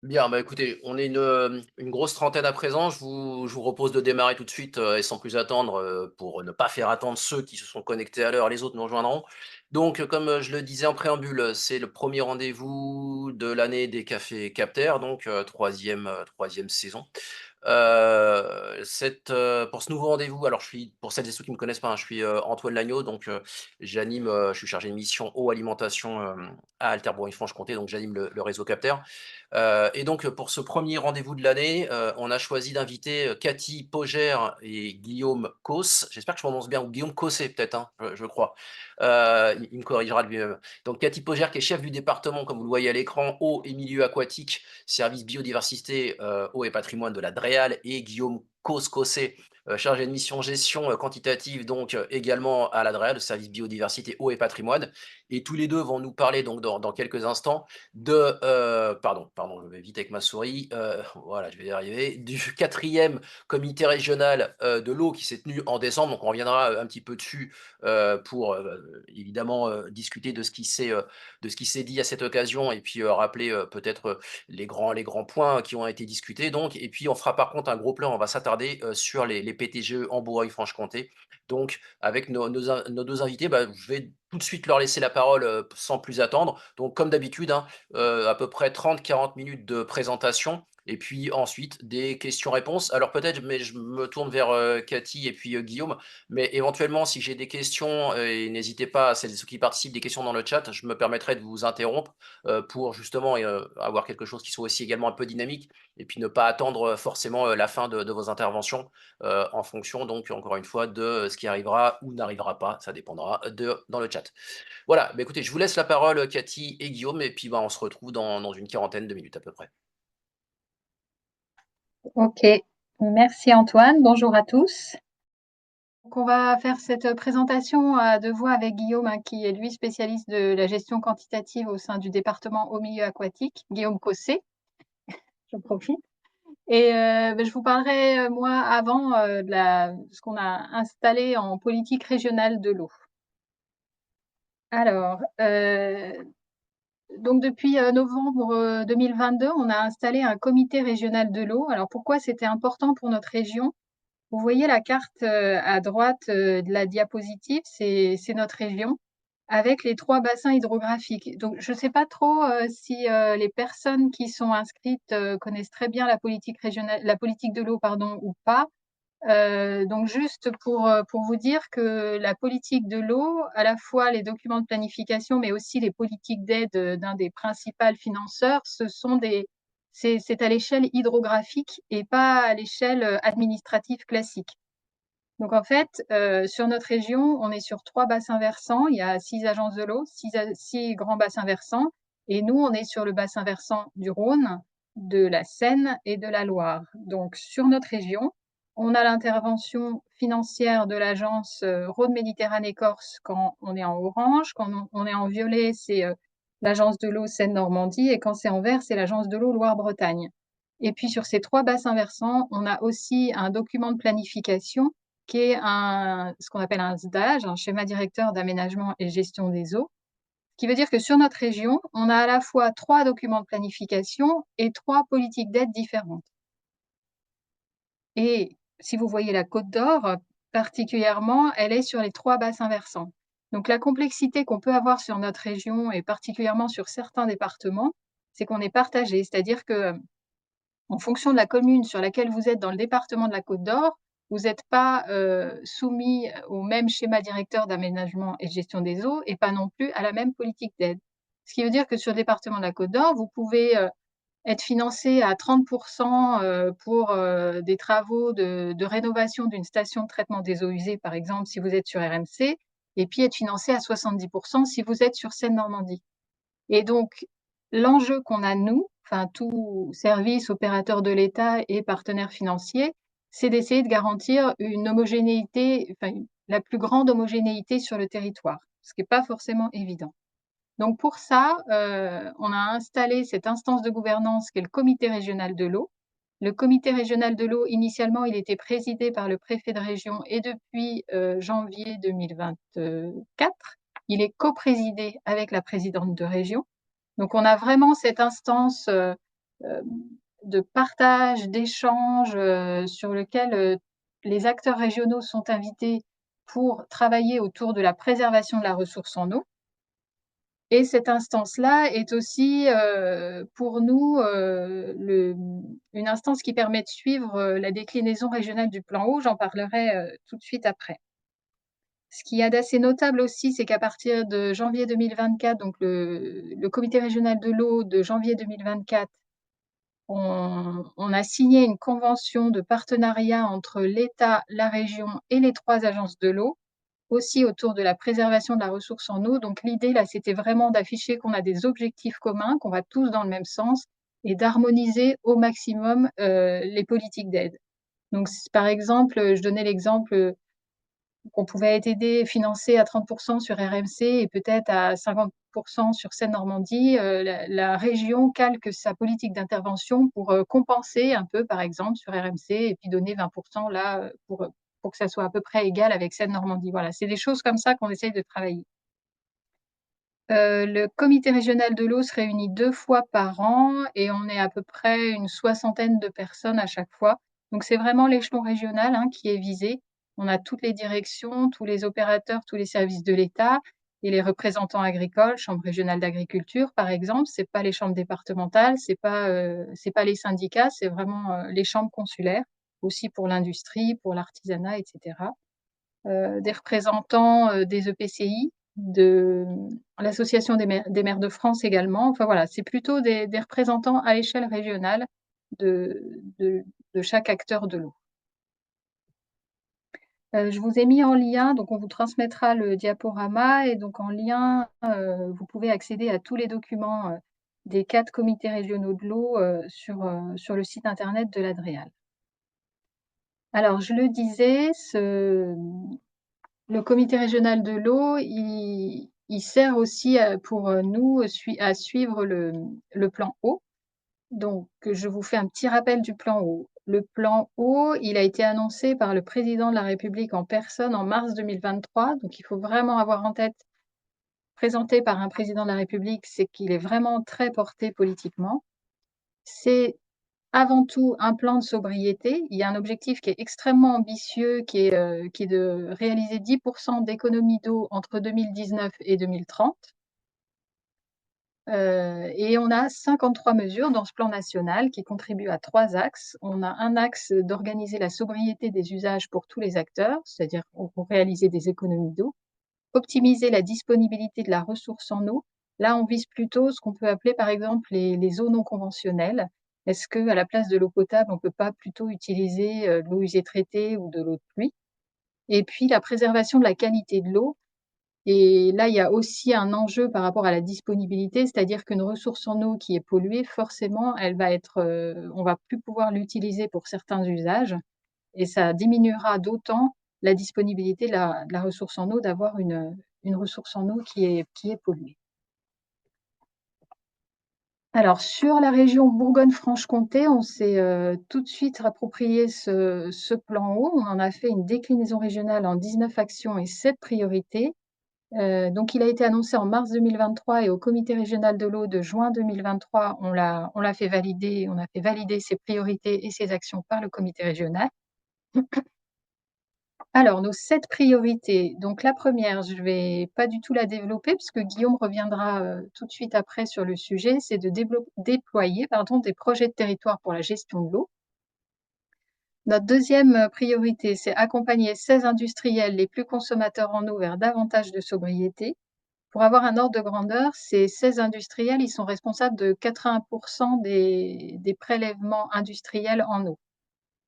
Bien, bah, écoutez, on est une grosse trentaine à présent. Je vous propose de démarrer tout de suite, et sans plus attendre, pour ne pas faire attendre ceux qui se sont connectés à l'heure, les autres nous rejoindront. Donc, comme, je le disais en préambule, c'est le premier rendez-vous de l'année des cafés capteurs, donc, 3e saison. Pour ce nouveau rendez-vous, alors pour celles et ceux qui ne me connaissent pas, hein, je suis, Antoine Lagneau, donc, je suis chargé de mission eau alimentation, à Alterbrouy-Franche-Comté, donc j'anime le réseau capteur. Et donc, pour ce premier rendez-vous de l'année, on a choisi d'inviter, Cathy Pogère et Guillaume Causse. J'espère que je prononce bien, ou Guillaume Cosset peut-être, hein, je crois. Il me corrigera lui-même. Donc Cathy Pogère qui est chef du département, comme vous le voyez à l'écran, eau et milieux aquatiques, service biodiversité, eau et patrimoine de la DREAL, et Guillaume Cosset, chargé de mission gestion, quantitative, donc, également à la DREAL, service biodiversité, eau et patrimoine. Et tous les 2 vont nous parler donc dans quelques instants pardon, je vais vite avec ma souris, voilà, je vais y arriver, du quatrième comité régional, de l'eau qui s'est tenu en décembre. Donc on reviendra, un petit peu dessus, pour, évidemment, discuter de ce qui s'est dit à cette occasion, et puis, rappeler, peut-être, les grands points qui ont été discutés donc. Et puis on fera par contre un gros plan, on va s'attarder, sur les PTGE en Bourgogne-Franche-Comté. Donc avec nos 2 invités, bah, je vais tout de suite leur laisser la parole, sans plus attendre. Donc comme d'habitude, hein, à peu près 30-40 minutes de présentation, et puis ensuite des questions-réponses. Alors peut-être, mais je me tourne vers, Cathy et puis, Guillaume, mais éventuellement si j'ai des questions, et n'hésitez pas, celles et ceux qui participent, des questions dans le chat, je me permettrai de vous interrompre, pour justement, avoir quelque chose qui soit aussi également un peu dynamique, et puis ne pas attendre, forcément, la fin de vos interventions, en fonction donc encore une fois de ce qui arrivera ou n'arrivera pas, ça dépendra dans le chat. Voilà, bah, écoutez, je vous laisse la parole, Cathy et Guillaume, et puis, bah, on se retrouve dans une quarantaine de minutes à peu près. Ok, merci Antoine. Bonjour à tous. Donc, on va faire cette présentation à deux voix avec Guillaume, hein, qui est lui spécialiste de la gestion quantitative au sein du département au milieu aquatique, Guillaume Cosset, je profite. Et je vous parlerai, moi, avant ce qu'on a installé en politique régionale de l'eau. Alors, donc depuis novembre 2022, on a installé un comité régional de l'eau. Alors pourquoi c'était important pour notre région? Vous voyez la carte à droite de la diapositive, c'est notre région avec les 3 bassins hydrographiques. Donc, je ne sais pas trop si les personnes qui sont inscrites connaissent très bien la politique régionale, la politique de l'eau, pardon, ou pas. Donc, juste pour vous dire que la politique de l'eau, à la fois les documents de planification, mais aussi les politiques d'aide d'un des principaux financeurs, c'est à l'échelle hydrographique et pas à l'échelle administrative classique. Donc en fait, sur notre région, on est sur 3 bassins versants. Il y a 6 agences de l'eau, 6 grands bassins versants. Et nous, on est sur le bassin versant du Rhône, de la Seine et de la Loire. Donc sur notre région, on a l'intervention financière de l'agence Rhône-Méditerranée-Corse quand on est en orange. Quand on est en violet, c'est l'agence de l'eau Seine-Normandie. Et quand c'est en vert, c'est l'agence de l'eau Loire-Bretagne. Et puis sur ces 3 bassins versants, on a aussi un document de planification qui est ce qu'on appelle un SDAGE, un schéma directeur d'aménagement et gestion des eaux, ce qui veut dire que sur notre région, on a à la fois 3 documents de planification et 3 politiques d'aide différentes. Et si vous voyez la Côte d'Or, particulièrement, elle est sur les 3 bassins versants. Donc la complexité qu'on peut avoir sur notre région et particulièrement sur certains départements, c'est qu'on est partagé, c'est-à-dire que en fonction de la commune sur laquelle vous êtes dans le département de la Côte d'Or, vous n'êtes pas soumis au même schéma directeur d'aménagement et de gestion des eaux et pas non plus à la même politique d'aide. Ce qui veut dire que sur le département de la Côte d'Or, vous pouvez être financé à 30% pour des travaux de rénovation d'une station de traitement des eaux usées, par exemple, si vous êtes sur RMC, et puis être financé à 70% si vous êtes sur Seine-Normandie. Et donc, l'enjeu qu'on a, nous, enfin, tout service, opérateur de l'État et partenaires financiers, c'est d'essayer de garantir une homogénéité, enfin, la plus grande homogénéité sur le territoire, ce qui n'est pas forcément évident. Donc, pour ça, on a installé cette instance de gouvernance qui est le comité régional de l'eau. Le comité régional de l'eau, initialement, il était présidé par le préfet de région et depuis janvier 2024, il est coprésidé avec la présidente de région. Donc, on a vraiment cette instance heu, de partage, d'échange, sur lequel, les acteurs régionaux sont invités pour travailler autour de la préservation de la ressource en eau. Et cette instance-là est aussi, pour nous, une instance qui permet de suivre, la déclinaison régionale du plan eau. J'en parlerai, tout de suite après. Ce qu'il y a d'assez notable aussi, c'est qu'à partir de janvier 2024, donc le comité régional de l'eau de janvier 2024, on a signé une convention de partenariat entre l'État, la région et les 3 agences de l'eau, aussi autour de la préservation de la ressource en eau. Donc l'idée là, c'était vraiment d'afficher qu'on a des objectifs communs, qu'on va tous dans le même sens et d'harmoniser au maximum, les politiques d'aide. Donc par exemple, je donnais l'exemple, qu'on pouvait être aidé, financé à 30 sur RMC et peut-être à 50 sur Seine-Normandie. La région calque sa politique d'intervention pour, compenser un peu, par exemple, sur RMC et puis donner 20 là, pour que ça soit à peu près égal avec Seine-Normandie. Voilà, c'est des choses comme ça qu'on essaye de travailler. Le comité régional de l'eau se réunit 2 fois par an et on est à peu près une soixantaine de personnes à chaque fois. Donc c'est vraiment l'échelon régional, hein, qui est visé. On a toutes les directions, tous les opérateurs, tous les services de l'État et les représentants agricoles, chambre régionale d'agriculture par exemple. C'est pas les chambres départementales, c'est pas les syndicats, c'est vraiment, les chambres consulaires, aussi pour l'industrie, pour l'artisanat et cetera. Des représentants, des EPCI, de l'association des maires de France également. Enfin voilà, c'est plutôt des représentants à l'échelle régionale de de de chaque acteur de l'eau. Je vous ai mis en lien, donc on vous transmettra le diaporama et donc en lien, vous pouvez accéder à tous les documents, des 4 comités régionaux de l'eau, sur le site internet de l'Adréal. Alors je le disais, le comité régional de l'eau, il sert aussi, pour, nous, à suivre le plan eau. Donc, je vous fais un petit rappel du plan eau. Le plan eau, il a été annoncé par le président de la République en personne en mars 2023. Donc il faut vraiment avoir en tête, présenté par un président de la République, c'est qu'il est vraiment très porté politiquement. C'est avant tout un plan de sobriété. Il y a un objectif qui est extrêmement ambitieux, qui est de réaliser 10 d'économie d'eau entre 2019 et 2030. Et on a 53 mesures dans ce plan national qui contribuent à 3 axes. On a un axe d'organiser la sobriété des usages pour tous les acteurs, c'est-à-dire pour réaliser des économies d'eau. Optimiser la disponibilité de la ressource en eau. Là, on vise plutôt ce qu'on peut appeler, par exemple, les eaux non conventionnelles. Est-ce qu'à la place de l'eau potable, on ne peut pas plutôt utiliser, de l'eau usée traitée ou de l'eau de pluie? Et puis la préservation de la qualité de l'eau. Et là, il y a aussi un enjeu par rapport à la disponibilité, c'est-à-dire qu'une ressource en eau qui est polluée, forcément, elle va être, on va plus pouvoir l'utiliser pour certains usages et ça diminuera d'autant la disponibilité de la ressource en eau, d'avoir une ressource en eau qui est polluée. Alors sur la région Bourgogne-Franche-Comté, on s'est, tout de suite approprié ce plan eau. On en a fait une déclinaison régionale en 19 actions et 7 priorités. Donc il a été annoncé en mars 2023 et au comité régional de l'eau de juin 2023, on l'a fait valider, on a fait valider ses priorités et ses actions par le comité régional. Alors nos 7 priorités, donc la première, je vais pas du tout la développer puisque Guillaume reviendra, tout de suite après sur le sujet, c'est de déployer, pardon, des projets de territoire pour la gestion de l'eau. Notre deuxième priorité, c'est accompagner 16 industriels les plus consommateurs en eau vers davantage de sobriété. Pour avoir un ordre de grandeur, ces 16 industriels, ils sont responsables de 80 des prélèvements industriels en eau.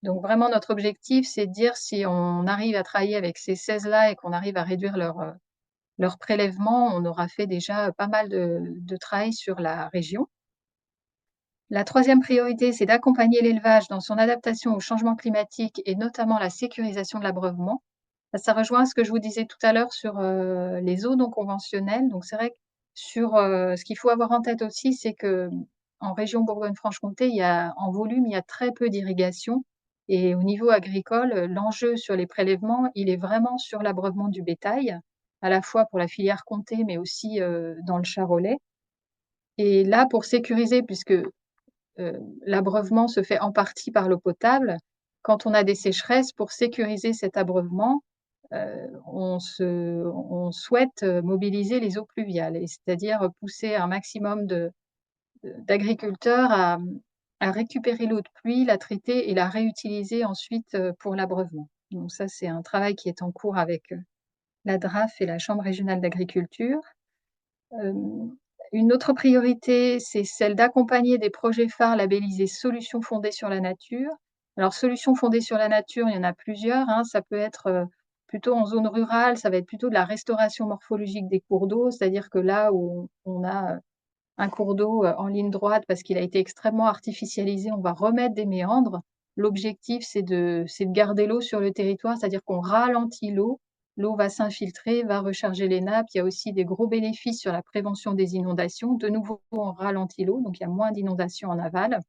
Donc vraiment notre objectif, c'est de dire si on arrive à travailler avec ces 16 là et qu'on arrive à réduire leurs prélèvements, on aura fait déjà pas mal de travail sur la région. La troisième priorité, c'est d'accompagner l'élevage dans son adaptation au changement climatique et notamment la sécurisation de l'abreuvement. Ça rejoint ce que je vous disais tout à l'heure sur, les eaux non conventionnelles. Donc c'est vrai que sur, ce qu'il faut avoir en tête aussi, c'est que en région Bourgogne-Franche-Comté, en volume, il y a très peu d'irrigation et au niveau agricole, l'enjeu sur les prélèvements, il est vraiment sur l'abreuvement du bétail, à la fois pour la filière comté, mais aussi, dans le Charolais. Et là, pour sécuriser, puisque l'abreuvement se fait en partie par l'eau potable. Quand on a des sécheresses, pour sécuriser cet abreuvement, on souhaite, mobiliser les eaux pluviales et c'est-à-dire pousser un maximum d'agriculteurs à récupérer l'eau de pluie, la traiter et la réutiliser ensuite, pour l'abreuvement. Donc ça, c'est un travail qui est en cours avec, la DRAF et la chambre régionale d'agriculture. Hem, une autre priorité, c'est celle d'accompagner des projets phares labellisés solutions fondées sur la nature. Alors solutions fondées sur la nature, il y en a plusieurs, hein. Ça peut être, plutôt en zone rurale, ça va être plutôt de la restauration morphologique des cours d'eau, c'est-à-dire que là où on a, un cours d'eau, en ligne droite parce qu'il a été extrêmement artificialisé, on va remettre des méandres. L'objectif, c'est de garder l'eau sur le territoire, c'est-à-dire qu'on ralentit l'eau. L'eau va s'infiltrer, va recharger les nappes. Il y a aussi des gros bénéfices sur la prévention des inondations. De nouveau, on ralentit l'eau, donc il y a moins d'inondations en aval.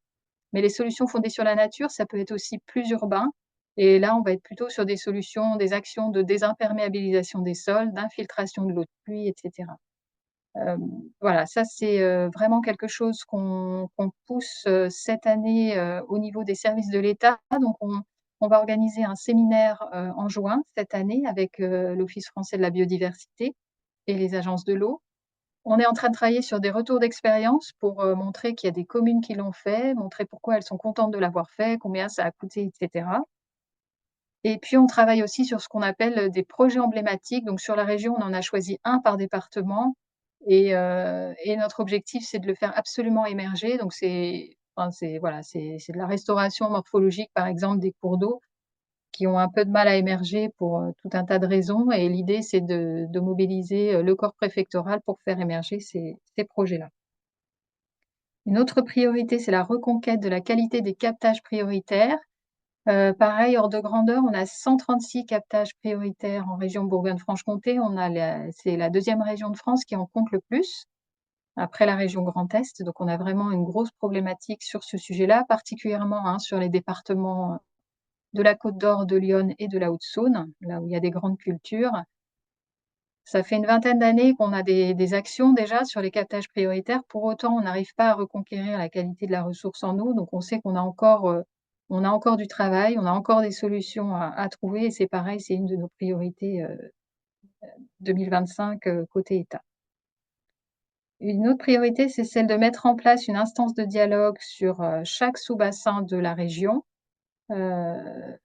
Mais les solutions fondées sur la nature, ça peut être aussi plus urbain et là, on va être plutôt sur des solutions, des actions de désimperméabilisation des sols, d'infiltration de l'eau de pluie et cetera. Voilà, ça c'est, vraiment quelque chose qu'on pousse, cette année, au niveau des services de l'État. Donc on va organiser un séminaire, en juin cette année avec, l'Office français de la biodiversité et les agences de l'eau. On est en train de travailler sur des retours d'expérience pour, montrer qu'il y a des communes qui l'ont fait, montrer pourquoi elles sont contentes de l'avoir fait, combien ça a coûté et cetera. Et puis on travaille aussi sur ce qu'on appelle, des projets emblématiques. Donc sur la région, on en a choisi un par département et notre objectif, c'est de le faire absolument émerger. Donc c'est voilà, c'est de la restauration morphologique, par exemple, des cours d'eau qui ont un peu de mal à émerger pour, tout un tas de raisons et l'idée, c'est de mobiliser, le corps préfectoral pour faire émerger ces projets-là. Une autre priorité, c'est la reconquête de la qualité des captages prioritaires. Pareil, ordre de grandeur, on a 136 captages prioritaires en région Bourgogne-Franche-Comté. C'est la deuxième région de France qui en compte le plus, après la région Grand Est. Donc on a vraiment une grosse problématique sur ce sujet-là, particulièrement, hein, sur les départements, de la Côte d'Or, de l'Yonne et de la Haute-Saône, là où il y a des grandes cultures. Ça fait une vingtaine d'années qu'on a des actions déjà sur les captages prioritaires. Pour autant, on n'arrive pas à reconquérir la qualité de la ressource en eau. Donc on sait on a encore du travail, on a encore des solutions à trouver et c'est pareil, c'est une de nos priorités, 2025, côté État. Une autre priorité, c'est celle de mettre en place une instance de dialogue sur, chaque sous-bassin de la région. Heu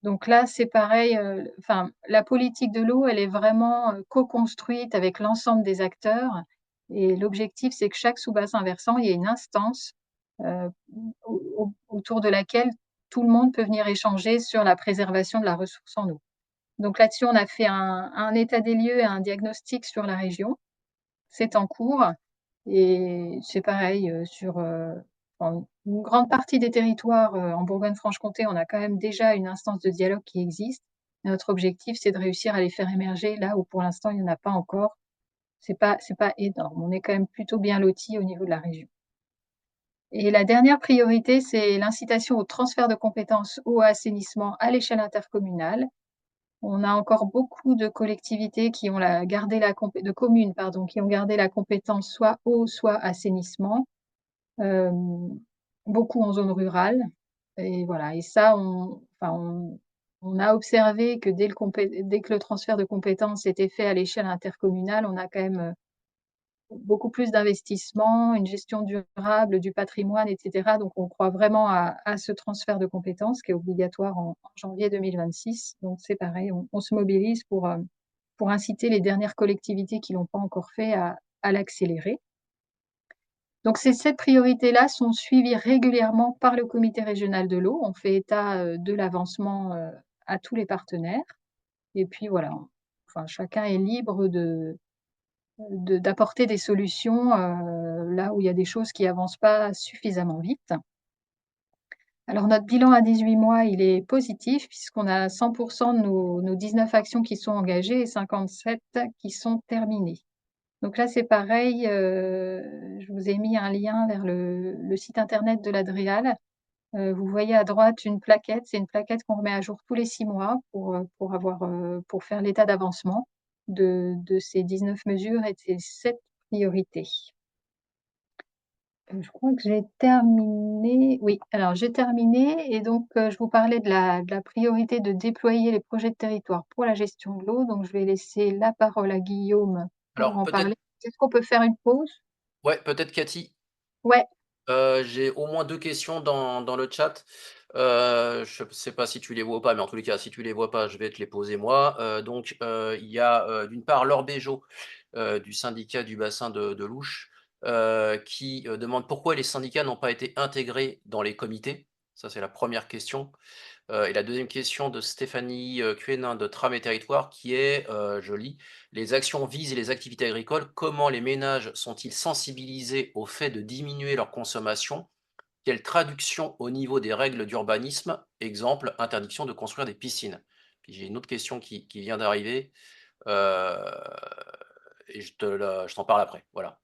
Donc là, c'est pareil, enfin, la politique de l'eau, elle est vraiment, co-construite avec l'ensemble des acteurs et l'objectif, c'est que chaque sous-bassin versant, il y ait une instance, autour de laquelle tout le monde peut venir échanger sur la préservation de la ressource en eau. Donc là-dessus, on a fait un état des lieux et un diagnostic sur la région. C'est en cours et c'est pareil, enfin, une grande partie des territoires, en Bourgogne-Franche-Comté, on a quand même déjà une instance de dialogue qui existe. Et notre objectif, c'est de réussir à les faire émerger là où pour l'instant il y en a pas encore. C'est pas énorme. On est quand même plutôt bien lotis au niveau de la région. Et la dernière priorité, c'est l'incitation au transfert de compétences eau et assainissement à l'échelle intercommunale. On a encore beaucoup de collectivités qui ont gardé de communes, pardon, qui ont gardé la compétence soit eau, soit assainissement, hem, beaucoup en zone rurale et voilà et ça on a observé que dès que le transfert de compétences était fait à l'échelle intercommunale, on a quand même, beaucoup plus d'investissements, une gestion durable du patrimoine et cetera. Donc on croit vraiment à ce transfert de compétences qui est obligatoire en janvier 2026. Donc c'est pareil, on se mobilise pour inciter les dernières collectivités qui l'ont pas encore fait à l'accélérer. Donc ces 7 priorités-là sont suivies régulièrement par le comité régional de l'eau. On fait état, de l'avancement, à tous les partenaires et puis voilà, enfin chacun est libre d'apporter des solutions, là où il y a des choses qui avancent pas suffisamment vite. Alors notre bilan à 18 mois, il est positif puisqu'on a 100 de nos 19 actions qui sont engagées et 57 qui sont terminées. Donc là, c'est pareil, je vous ai mis un lien vers le site internet de l'Adréal. Vous voyez à droite une plaquette, c'est une plaquette qu'on remet à jour tous les 6 mois pour faire l'état d'avancement de ces 19 mesures et de ces 7 priorités. Je crois que j'ai terminé. Oui, alors j'ai terminé et donc je vous parlais de la priorité de déployer les projets de territoire pour la gestion de l'eau. Donc je vais laisser la parole à Guillaume pour Alors en peut-être, parler. Est-ce qu'on peut faire une pause? ouais, peut-être Cathy. Ouais. J'ai au moins 2 questions dans le chat. Je ne sais pas si tu les vois ou pas, mais en tous les cas, si tu les vois pas, je vais te les poser moi. Donc, il y a, d'une part Laure Bégeot, du syndicat du bassin de Louche, qui, demande pourquoi les syndicats n'ont pas été intégrés dans les comités. Ça, c'est la première question. Et la deuxième question de Stéphanie Cuenin de Tram et Territoire qui est, je lis, les actions visent les activités agricoles. Comment les ménages sont-ils sensibilisés au fait de diminuer leur consommation? Quelle traduction au niveau des règles d'urbanisme? Exemple, interdiction de construire des piscines. Puis j'ai une autre question qui vient d'arriver euh, et je t'en parle après. Voilà.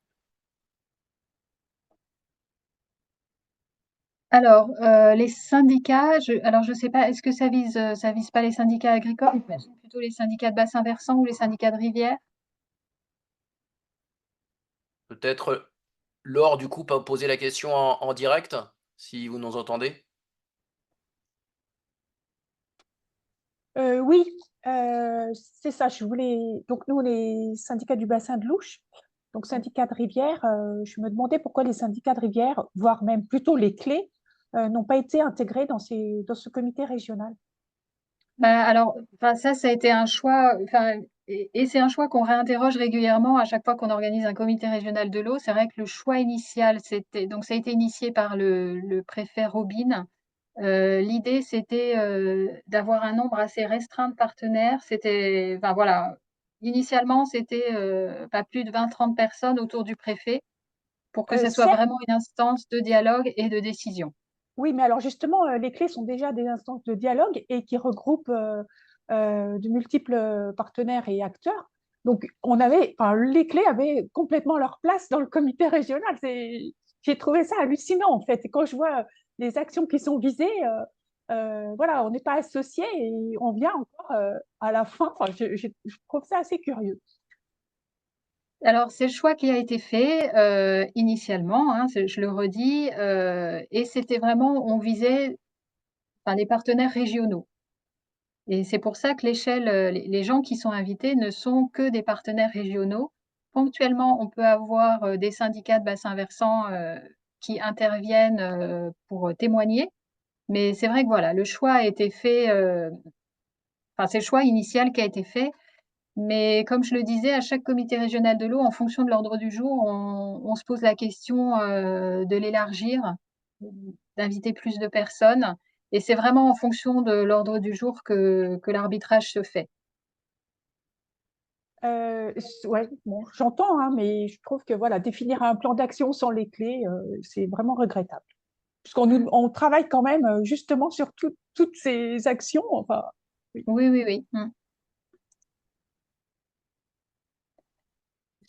Alors, les syndicats, alors je sais pas, est-ce que ça vise pas les syndicats agricoles, plutôt les syndicats de bassin versant ou les syndicats de rivière? Peut-être Laure, du coup, pas poser la question en direct, si vous nous entendez. Oui, c'est ça. Je voulais. Donc, nous, les syndicats du bassin de Louche, donc syndicats de rivière, je me demandais pourquoi les syndicats de rivière, voire même plutôt les clés, n'ont pas été intégrés dans ce comité régional. Bah, alors, enfin, ça a été un choix, enfin, et c'est un choix qu'on réinterroge régulièrement à chaque fois qu'on organise un comité régional de l'eau. C'est vrai que le choix initial, donc ça a été initié par le préfet Robin. L'idée, c'était d'avoir un nombre assez restreint de partenaires. C'était, enfin voilà, initialement, c'était pas plus de 20-30 personnes autour du préfet pour que ça soit Certes, vraiment une instance de dialogue et de décision. oui, mais alors justement, les clés sont déjà des instances de dialogue et qui regroupent de multiples partenaires et acteurs. Donc, enfin, les clés avaient complètement leur place dans le comité régional. J'ai trouvé ça hallucinant, en fait. Et quand je vois les actions qui sont visées, voilà, on n'est pas associés et on vient encore à la fin. Enfin, je trouve ça assez curieux. Alors, c'est le choix qui a été fait initialement, hein, je le redis, et c'était vraiment, on visait enfin, des partenaires régionaux. Et c'est pour ça que l'échelle, les gens qui sont invités ne sont que des partenaires régionaux. Ponctuellement, on peut avoir des syndicats de bassin versant qui interviennent pour témoigner. Mais c'est vrai que voilà, le choix a été fait, enfin, c'est le choix initial qui a été fait. Mais comme je le disais, à chaque comité régional de l'eau, en fonction de l'ordre du jour, on se pose la question de l'élargir, d'inviter plus de personnes. Et c'est vraiment en fonction de l'ordre du jour que l'arbitrage se fait. Ouais, bon, j'entends, hein, mais je trouve que voilà, définir un plan d'action sans les clés, c'est vraiment regrettable. On travaille quand même justement sur toutes ces actions. Enfin, oui. Oui, oui, oui. Mm.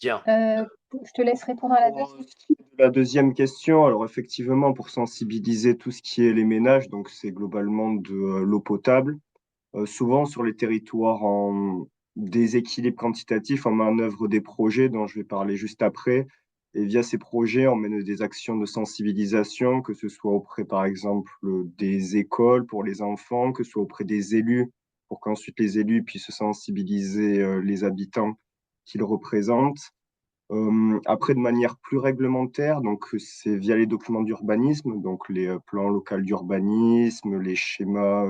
Bien. Euh, je te laisse répondre à la Pour deuxième. ce qui est de la deuxième question, alors effectivement, pour sensibiliser tout ce qui est les ménages, donc c'est globalement de l'eau potable. Souvent sur les territoires en déséquilibre quantitatif, on met en œuvre des projets dont je vais parler juste après. Et via ces projets, on mène des actions de sensibilisation, que ce soit auprès, par exemple, des écoles pour les enfants, que ce soit auprès des élus, pour qu'ensuite les élus puissent sensibiliser les habitants qu'ils représentent. Après, de manière plus réglementaire, donc c'est via les documents d'urbanisme, donc les plans locaux d'urbanisme, les schémas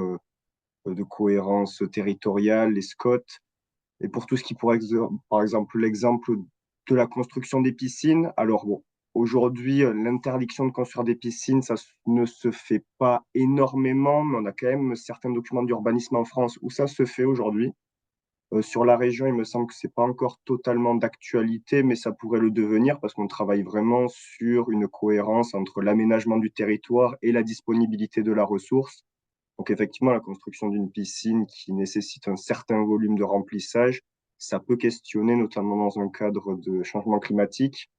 de cohérence territoriale, les SCOT. Et pour tout ce qui pourrait être, par exemple, l'exemple de la construction des piscines, alors bon, aujourd'hui, l'interdiction de construire des piscines, ne se fait pas énormément, mais on a quand même certains documents d'urbanisme en France où ça se fait aujourd'hui. Sur la région, il me semble que c'est pas encore totalement d'actualité, mais ça pourrait le devenir parce qu'on travaille vraiment sur une cohérence entre l'aménagement du territoire et la disponibilité de la ressource. Donc effectivement, la construction d'une piscine qui nécessite un certain volume de remplissage, ça peut questionner, notamment dans un cadre de changement climatique.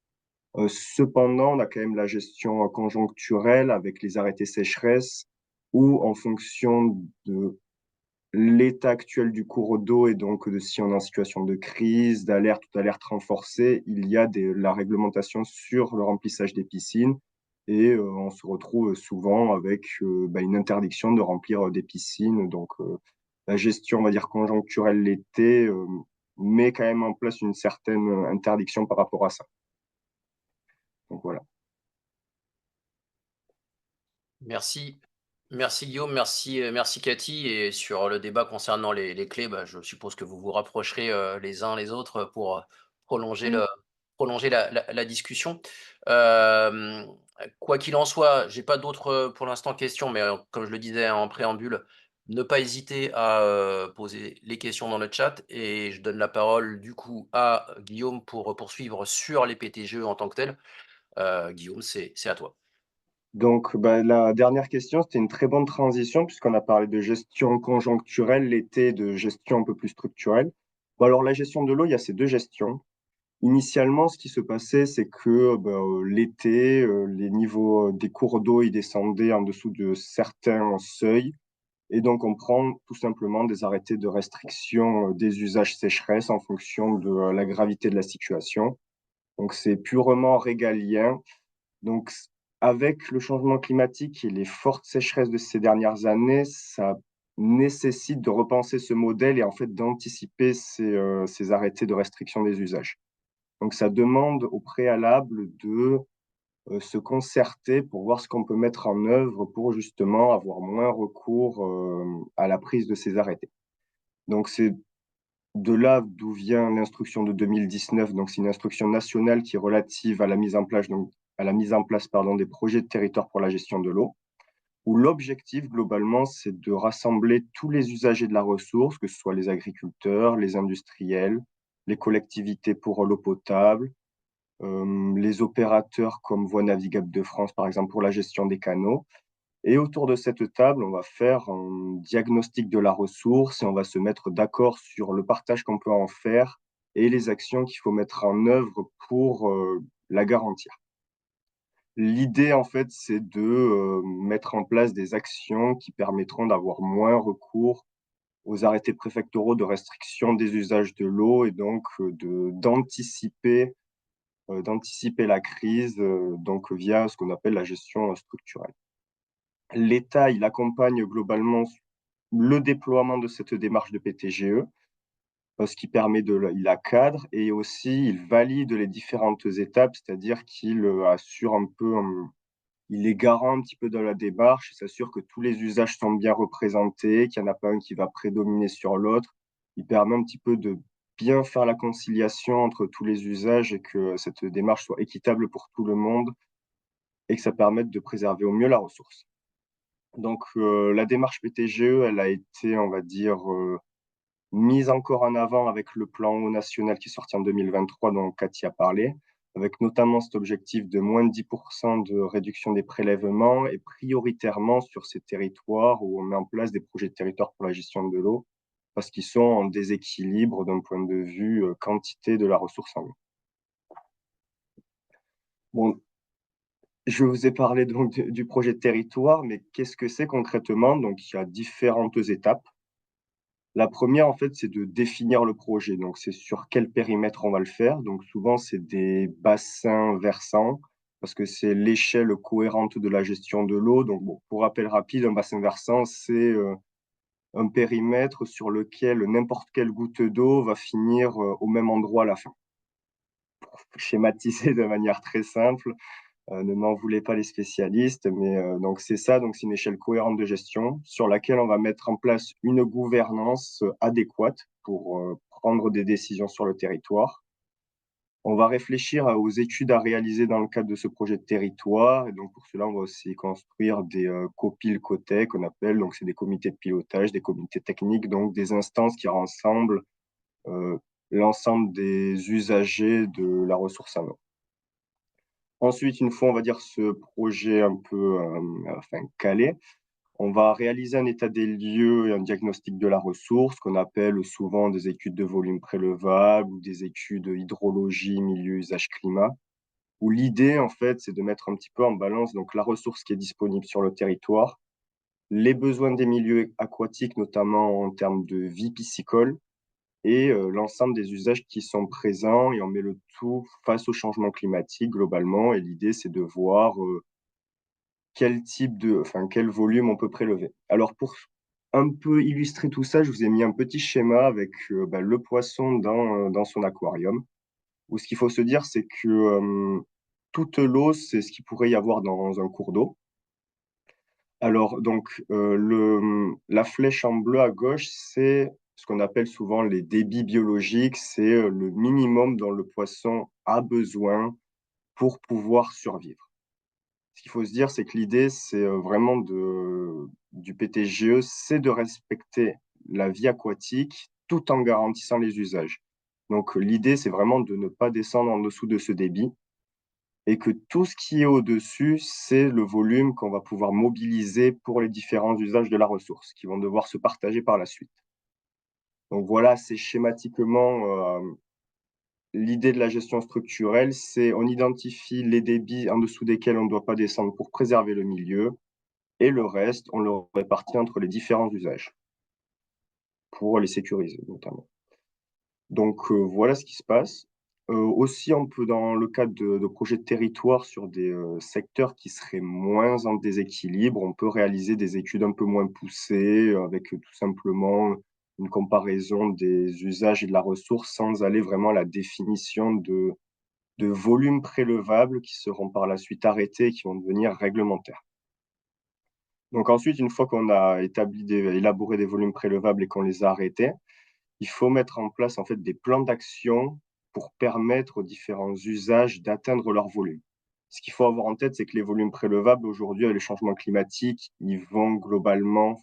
Cependant, on a quand même la gestion conjoncturelle avec les arrêtés sécheresse, où en fonction de l'état actuel du cours d'eau et donc de si on est en situation de crise, d'alerte ou d'alerte renforcée, il y a la réglementation sur le remplissage des piscines. et on se retrouve souvent avec une interdiction de remplir des piscines. Donc, la gestion, on va dire, conjoncturelle l'été met quand même en place une certaine interdiction par rapport à ça. Donc voilà. Merci. Merci Guillaume, merci Cathy. Et sur le débat concernant les clés, je suppose que vous vous rapprocherez les uns les autres pour prolonger, Oui. prolonger la discussion. Euh, Quoi qu'il en soit, j'ai pas d'autres pour l'instant questions, mais comme je le disais en préambule, ne pas hésiter à poser les questions dans le chat. Et je donne la parole du coup à Guillaume pour poursuivre sur les PTGE en tant que tel. Guillaume, c'est à toi. Donc, la dernière question, c'était une très bonne transition puisqu'on a parlé de gestion conjoncturelle, l'été, de gestion un peu plus structurelle. Bon, alors, la gestion de l'eau, il y a ces deux gestions. Initialement, ce qui se passait, c'est que l'été, les niveaux des cours d'eau, ils descendaient en dessous de certains seuils. Et donc, on prend tout simplement des arrêtés de restriction des usages sécheresse en fonction de la gravité de la situation. Donc, c'est purement régalien. Donc, avec le changement climatique et les fortes sécheresses de ces dernières années, ça nécessite de repenser ce modèle et en fait d'anticiper ces arrêtés de restriction des usages. Donc, ça demande au préalable de se concerter pour voir ce qu'on peut mettre en œuvre pour justement avoir moins recours à la prise de ces arrêtés. Donc, c'est de là d'où vient l'instruction de 2019. Donc, c'est une instruction nationale qui est relative à la mise en place, des projets de territoire pour la gestion de l'eau, où l'objectif, globalement, c'est de rassembler tous les usagers de la ressource, que ce soit les agriculteurs, les industriels, les collectivités pour l'eau potable, les opérateurs comme Voies navigables de France, par exemple, pour la gestion des canaux. Et autour de cette table, on va faire un diagnostic de la ressource et on va se mettre d'accord sur le partage qu'on peut en faire et les actions qu'il faut mettre en œuvre pour la garantir. L'idée, en fait, c'est de mettre en place des actions qui permettront d'avoir moins recours aux arrêtés préfectoraux de restriction des usages de l'eau et donc d'anticiper la crise donc via ce qu'on appelle la gestion structurelle. L'État, il accompagne globalement le déploiement de cette démarche de PTGE, ce qui permet il la cadre et aussi il valide les différentes étapes, c'est-à-dire qu'il assure un peu, il est garant un petit peu de la démarche, il s'assure que tous les usages sont bien représentés, qu'il n'y en a pas un qui va prédominer sur l'autre. Il permet un petit peu de bien faire la conciliation entre tous les usages et que cette démarche soit équitable pour tout le monde et que ça permette de préserver au mieux la ressource. Donc, la démarche PTGE, elle a été, on va dire, mise encore en avant avec le plan eau national qui est sorti en 2023, dont Cathy a parlé, avec notamment cet objectif de moins de 10% de réduction des prélèvements et prioritairement sur ces territoires où on met en place des projets de territoire pour la gestion de l'eau, parce qu'ils sont en déséquilibre d'un point de vue quantité de la ressource en eau. Bon, je vous ai parlé donc du projet de territoire, mais qu'est-ce que c'est concrètement? Donc, il y a différentes étapes. La première, en fait, c'est de définir le projet. Donc, c'est sur quel périmètre on va le faire. Donc, souvent, c'est des bassins versants parce que c'est l'échelle cohérente de la gestion de l'eau. Donc, bon, pour rappel rapide, un bassin versant, c'est un périmètre sur lequel n'importe quelle goutte d'eau va finir au même endroit à la fin. Pour schématiser de manière très simple, ne m'en voulez pas les spécialistes, mais donc c'est ça, donc c'est une échelle cohérente de gestion sur laquelle on va mettre en place une gouvernance adéquate pour prendre des décisions sur le territoire. On va réfléchir aux études à réaliser dans le cadre de ce projet de territoire, et donc pour cela, on va aussi construire des COPIL-COTEC, qu'on appelle, donc c'est des comités de pilotage, des comités techniques, donc des instances qui rassemblent euh, l'ensemble des usagers de la ressource en eau. Ensuite, une fois, on va dire, ce projet un peu calé, on va réaliser un état des lieux et un diagnostic de la ressource, qu'on appelle souvent des études de volume prélevable ou des études hydrologie, milieu, usage, climat, où l'idée, en fait, c'est de mettre un petit peu en balance donc, la ressource qui est disponible sur le territoire, les besoins des milieux aquatiques, notamment en termes de vie piscicole, et l'ensemble des usages qui sont présents et on met le tout face au changement climatique globalement. Et l'idée, c'est de voir quel volume on peut prélever. Alors pour un peu illustrer tout ça, je vous ai mis un petit schéma avec le poisson dans son aquarium, où ce qu'il faut se dire, c'est que toute l'eau, c'est ce qu'il pourrait y avoir dans un cours d'eau. Alors donc la flèche en bleu à gauche, c'est ce qu'on appelle souvent les débits biologiques, c'est le minimum dont le poisson a besoin pour pouvoir survivre. Ce qu'il faut se dire, c'est que l'idée, c'est vraiment du PTGE, c'est de respecter la vie aquatique tout en garantissant les usages. Donc l'idée, c'est vraiment de ne pas descendre en dessous de ce débit et que tout ce qui est au-dessus, c'est le volume qu'on va pouvoir mobiliser pour les différents usages de la ressource, qui vont devoir se partager par la suite. Donc voilà, c'est schématiquement l'idée de la gestion structurelle, c'est on identifie les débits en dessous desquels on ne doit pas descendre pour préserver le milieu, et le reste, on le répartit entre les différents usages, pour les sécuriser notamment. Donc voilà ce qui se passe. Aussi, on peut, dans le cadre de projets de territoire sur des secteurs qui seraient moins en déséquilibre, on peut réaliser des études un peu moins poussées, avec tout simplement une comparaison des usages et de la ressource, sans aller vraiment à la définition de volumes prélevables qui seront par la suite arrêtés et qui vont devenir réglementaires. Donc ensuite, une fois qu'on a élaboré des volumes prélevables et qu'on les a arrêtés, il faut mettre en place en fait des plans d'action pour permettre aux différents usages d'atteindre leur volume. Ce qu'il faut avoir en tête, c'est que les volumes prélevables aujourd'hui, avec les changements climatiques, ils vont globalement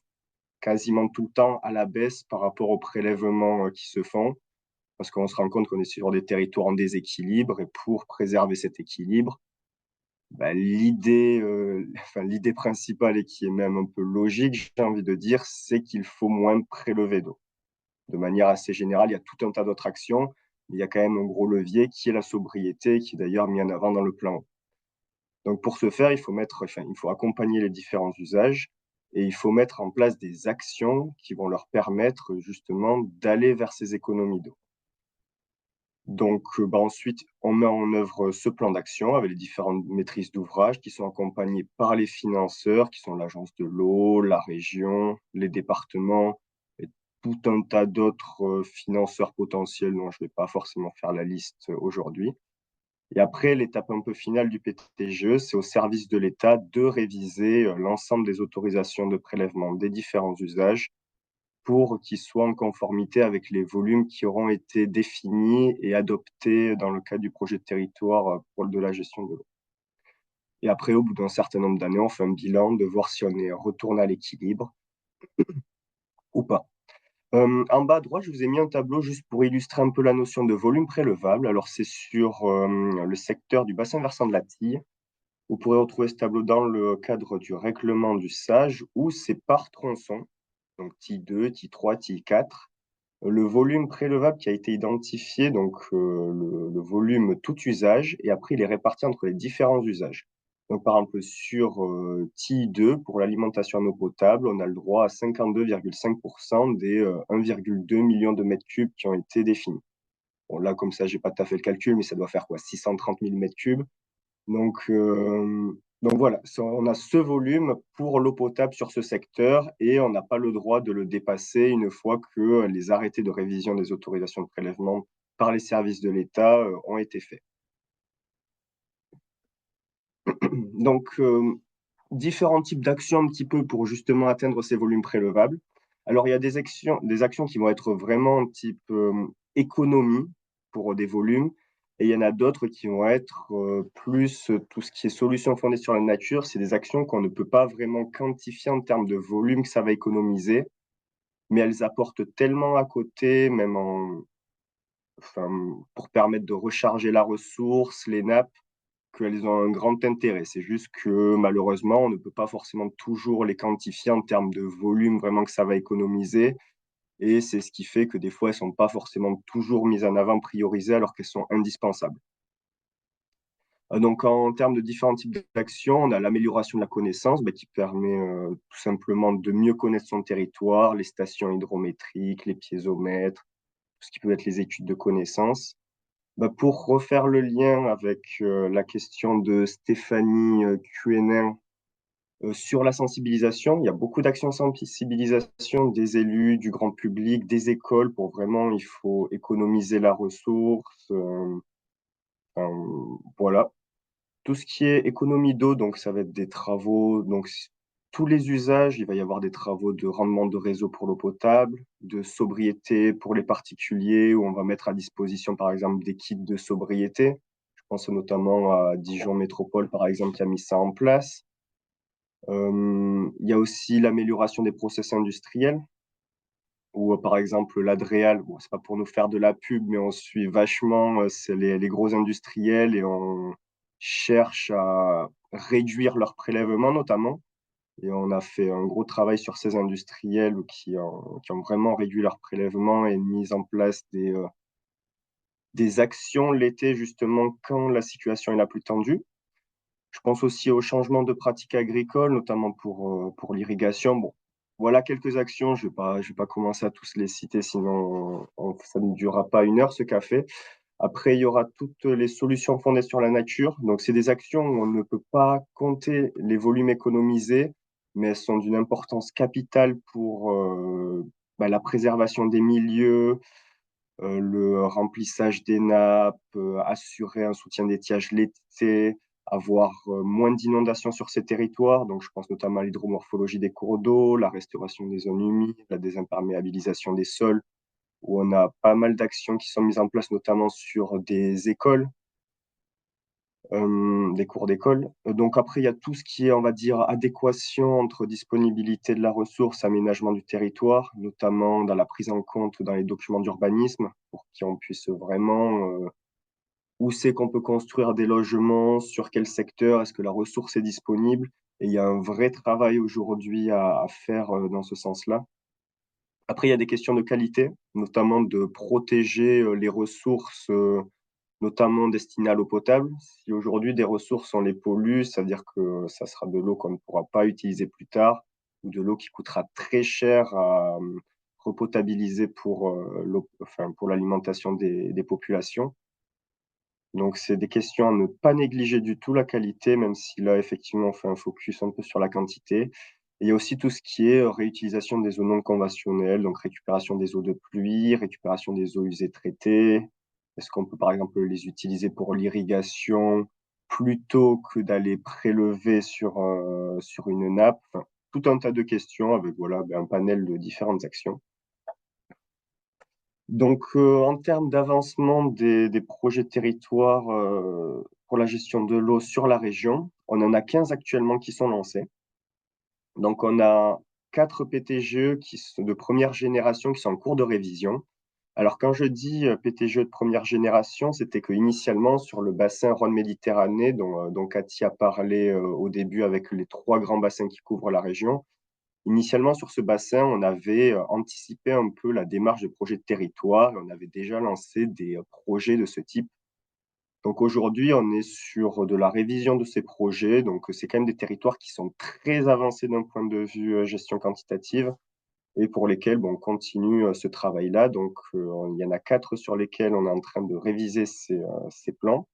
quasiment tout le temps à la baisse par rapport aux prélèvements qui se font, parce qu'on se rend compte qu'on est sur des territoires en déséquilibre, et pour préserver cet équilibre, l'idée l'idée principale et qui est même un peu logique, j'ai envie de dire, c'est qu'il faut moins prélever d'eau. De manière assez générale, il y a tout un tas d'autres actions, mais il y a quand même un gros levier qui est la sobriété, qui est d'ailleurs mis en avant dans le plan. Donc pour ce faire, il faut accompagner les différents usages et il faut mettre en place des actions qui vont leur permettre justement d'aller vers ces économies d'eau. Donc ensuite, on met en œuvre ce plan d'action avec les différentes maîtrises d'ouvrage qui sont accompagnées par les financeurs, qui sont l'agence de l'eau, la région, les départements et tout un tas d'autres financeurs potentiels dont je ne vais pas forcément faire la liste aujourd'hui. Et après, l'étape un peu finale du PTGE, c'est au service de l'État de réviser l'ensemble des autorisations de prélèvement des différents usages pour qu'ils soient en conformité avec les volumes qui auront été définis et adoptés dans le cadre du projet de territoire pour de la gestion de l'eau. Et après, au bout d'un certain nombre d'années, on fait un bilan de voir si on est retourné à l'équilibre ou pas. En bas à droite, je vous ai mis un tableau juste pour illustrer un peu la notion de volume prélevable. Alors, c'est sur le secteur du bassin versant de la Tille. Vous pourrez retrouver ce tableau dans le cadre du règlement du SAGE où c'est par tronçon, donc TI 2, TI 3, TI 4. Le volume prélevable qui a été identifié, donc le volume tout usage, et après il est réparti entre les différents usages. Donc par exemple sur TI2, pour l'alimentation en eau potable, on a le droit à 52,5% des 1,2 million de mètres cubes qui ont été définis. Bon là comme ça, j'ai pas tout à fait le calcul, mais ça doit faire quoi, 630 000 mètres cubes. Donc voilà, on a ce volume pour l'eau potable sur ce secteur et on n'a pas le droit de le dépasser une fois que les arrêtés de révision des autorisations de prélèvement par les services de l'État ont été faits. Donc, différents types d'actions un petit peu pour justement atteindre ces volumes prélevables. Alors, il y a des actions qui vont être vraiment type économie pour des volumes, et il y en a d'autres qui vont être plus tout ce qui est solutions fondées sur la nature. C'est des actions qu'on ne peut pas vraiment quantifier en termes de volume que ça va économiser, mais elles apportent tellement à côté, pour permettre de recharger la ressource, les nappes, qu'elles ont un grand intérêt. C'est juste que malheureusement, on ne peut pas forcément toujours les quantifier en termes de volume vraiment que ça va économiser. Et c'est ce qui fait que des fois, elles ne sont pas forcément toujours mises en avant, priorisées, alors qu'elles sont indispensables. Donc, en termes de différents types d'actions, on a l'amélioration de la connaissance qui permet tout simplement de mieux connaître son territoire, les stations hydrométriques, les piézomètres, tout ce qui peut être les études de connaissances. Pour refaire le lien avec la question de Stéphanie Quenin Sur la sensibilisation, il y a beaucoup d'actions de sensibilisation des élus, du grand public, des écoles pour vraiment, il faut économiser la ressource. Enfin, voilà. Tout ce qui est économie d'eau, donc ça va être des travaux, donc tous les usages, il va y avoir des travaux de rendement de réseau pour l'eau potable, de sobriété pour les particuliers, où on va mettre à disposition, par exemple, des kits de sobriété. Je pense notamment à Dijon Métropole, par exemple, qui a mis ça en place. Il y a aussi l'amélioration des process industriels, où par exemple l'Adréal, bon, c'est pas pour nous faire de la pub, mais on suit vachement c'est les gros industriels et on cherche à réduire leurs prélèvements notamment. Et on a fait un gros travail sur ces industriels qui ont vraiment réduit leurs prélèvements et mis en place des actions l'été justement quand la situation est la plus tendue. Je pense aussi au changement de pratiques agricoles, notamment pour l'irrigation. Bon, voilà quelques actions. Je vais pas commencer à tous les citer, sinon ça ne durera pas une heure ce café. Après, il y aura toutes les solutions fondées sur la nature. Donc, c'est des actions où on ne peut pas compter les volumes économisés, mais elles sont d'une importance capitale pour la préservation des milieux, le remplissage des nappes, assurer un soutien d'étiage l'été, avoir moins d'inondations sur ces territoires. Donc, je pense notamment à l'hydromorphologie des cours d'eau, la restauration des zones humides, la désimperméabilisation des sols, où on a pas mal d'actions qui sont mises en place, notamment sur des écoles, des cours d'école. Donc après, il y a tout ce qui est, on va dire, adéquation entre disponibilité de la ressource, aménagement du territoire, notamment dans la prise en compte dans les documents d'urbanisme, pour qu'on puisse vraiment, où c'est qu'on peut construire des logements, sur quel secteur, est-ce que la ressource est disponible. Et il y a un vrai travail aujourd'hui à faire dans ce sens-là. Après, il y a des questions de qualité, notamment de protéger les ressources notamment destinées à l'eau potable. Si aujourd'hui des ressources, on les pollue, ça veut dire que ça sera de l'eau qu'on ne pourra pas utiliser plus tard, ou de l'eau qui coûtera très cher à repotabiliser pour enfin, pour l'alimentation des populations. Donc, c'est des questions à ne pas négliger du tout, la qualité, même si là, effectivement, on fait un focus un peu sur la quantité. Et il y a aussi tout ce qui est réutilisation des eaux non conventionnelles, donc récupération des eaux de pluie, récupération des eaux usées traitées. Est-ce qu'on peut, par exemple, les utiliser pour l'irrigation plutôt que d'aller prélever sur une nappe? Enfin, tout un tas de questions avec voilà, un panel de différentes actions. Donc, en termes d'avancement des projets de territoire pour la gestion de l'eau sur la région, on en a 15 actuellement qui sont lancés. Donc, on a 4 PTGE de première génération qui sont en cours de révision. Alors, quand je dis PTGE de première génération, c'était qu'initialement, sur le bassin Rhône-Méditerranée, dont Cathy a parlé au début avec les 3 grands bassins qui couvrent la région, initialement, sur ce bassin, on avait anticipé un peu la démarche de projet de territoire et on avait déjà lancé des projets de ce type. Donc aujourd'hui, on est sur de la révision de ces projets. Donc c'est quand même des territoires qui sont très avancés d'un point de vue gestion quantitative et pour lesquels on continue ce travail-là. Donc il y en a 4 sur lesquels on est en train de réviser ces plans.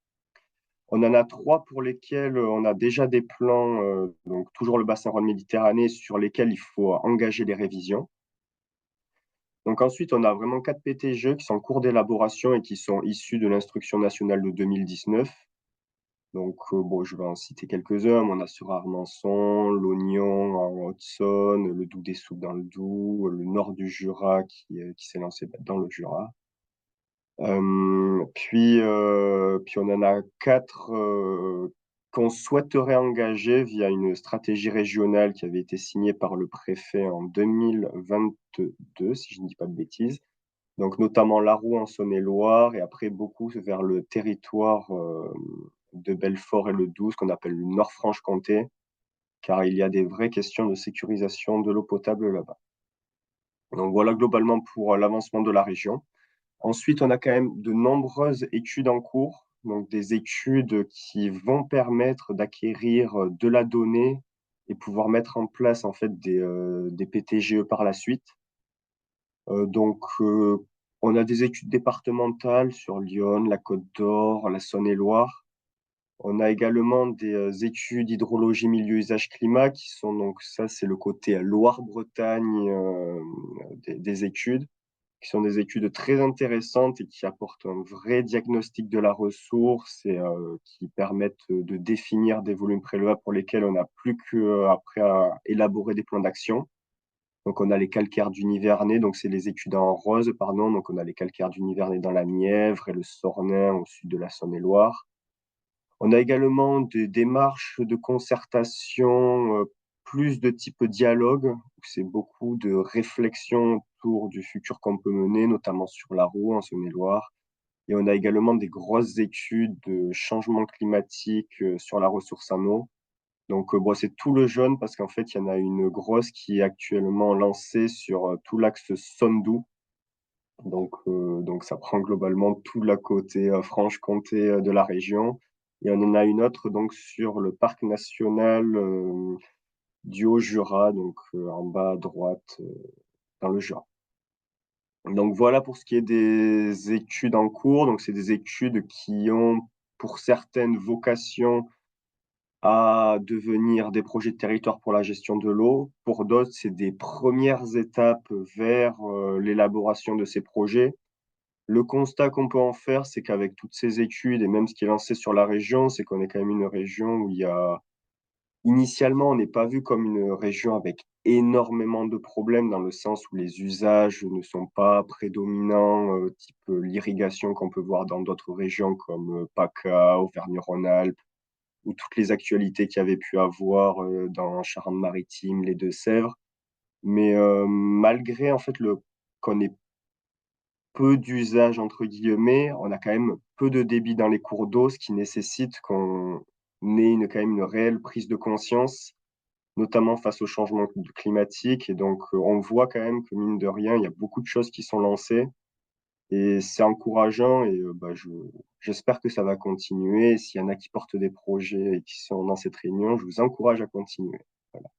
On en a 3 pour lesquels on a déjà des plans, donc toujours le bassin Rhône-Méditerranée, sur lesquels il faut engager des révisions. Donc ensuite, on a vraiment 4 PTGE qui sont en cours d'élaboration et qui sont issus de l'instruction nationale de 2019. Donc bon, je vais en citer quelques-uns. On a sur Armançon, l'Oignon en Haute-Saône, le Doubs des Soupes dans le Doubs, le nord du Jura qui s'est lancé dans le Jura. Puis on en a 4 qu'on souhaiterait engager via une stratégie régionale qui avait été signée par le préfet en 2022, si je ne dis pas de bêtises. Donc notamment Laroue en Saône-et-Loire et après beaucoup vers le territoire de Belfort et le Doubs, ce qu'on appelle le Nord-Franche-Comté, car il y a des vraies questions de sécurisation de l'eau potable là-bas. Donc voilà globalement pour l'avancement de la région. Ensuite, on a quand même de nombreuses études en cours, donc des études qui vont permettre d'acquérir de la donnée et pouvoir mettre en place en fait des PTGE par la suite. Donc, on a des études départementales sur Lyon, la Côte d'Or, la Saône-et-Loire. On a également des études hydrologie, milieu, usage, climat qui sont donc ça, c'est le côté Loire-Bretagne des études, qui sont des études très intéressantes et qui apportent un vrai diagnostic de la ressource et qui permettent de définir des volumes prélevables pour lesquels on n'a plus qu'après à élaborer des plans d'action. Donc, on a les calcaires du Nivernais, donc c'est les études en rose, pardon. Donc, on a les calcaires du Nivernais dans la Nièvre et le Sornin au sud de la Saône-et-Loire. On a également des démarches de concertation, plus de type dialogue, où c'est beaucoup de réflexion autour du futur qu'on peut mener, notamment sur l'Arroux, en Saône-et-Loire. Et on a également des grosses études de changement climatique sur la ressource en eau. Donc, bon, c'est tout le jaune parce qu'en fait, il y en a une grosse qui est actuellement lancée sur tout l'axe Saône-Doubs. Donc, ça prend globalement tout la côté Franche-Comté de la région. Et on en a une autre donc sur le parc national du Haut-Jura, donc en bas à droite dans le Jura. Donc voilà pour ce qui est des études en cours. Donc c'est des études qui ont pour certaines vocation à devenir des projets de territoire pour la gestion de l'eau. Pour d'autres, c'est des premières étapes vers l'élaboration de ces projets. Le constat qu'on peut en faire, c'est qu'avec toutes ces études et même ce qui est lancé sur la région, c'est qu'on est quand même une région où il y a initialement, on n'est pas vu comme une région avec énormément de problèmes dans le sens où les usages ne sont pas prédominants, type l'irrigation qu'on peut voir dans d'autres régions comme PACA, Auvergne-Rhône-Alpes, ou toutes les actualités qu'il y avait pu avoir dans Charente-Maritime, les Deux-Sèvres. Mais malgré en fait qu'on ait peu d'usage entre guillemets, on a quand même peu de débit dans les cours d'eau, ce qui nécessite qu'on ait quand même une réelle prise de conscience, notamment face au changement climatique. Et donc, on voit quand même que mine de rien, il y a beaucoup de choses qui sont lancées et c'est encourageant et j'espère que ça va continuer. S'il y en a qui portent des projets et qui sont dans cette réunion, je vous encourage à continuer. Voilà.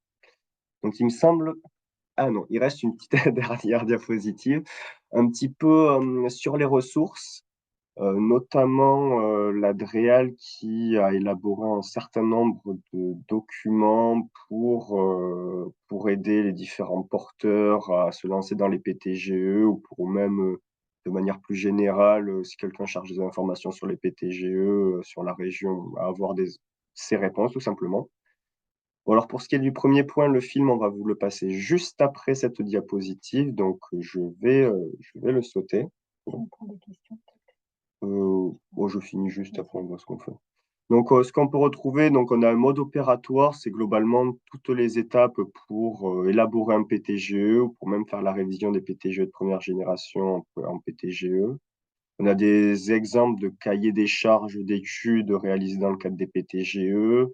Donc, il me semble ah non, il reste une petite dernière diapositive, un petit peu sur les ressources, notamment la DREAL qui a élaboré un certain nombre de documents pour aider les différents porteurs à se lancer dans les PTGE ou pour même, de manière plus générale, si quelqu'un cherche des informations sur les PTGE, sur la région, à avoir ces réponses tout simplement. Bon, alors pour ce qui est du premier point, le film, on va vous le passer juste après cette diapositive, donc je vais le sauter. On prend des questions. Je finis juste après, on voit ce qu'on fait. Donc, ce qu'on peut retrouver, donc on a un mode opératoire, c'est globalement toutes les étapes pour élaborer un PTGE ou pour même faire la révision des PTGE de première génération en PTGE. On a des exemples de cahiers des charges d'études réalisés dans le cadre des PTGE.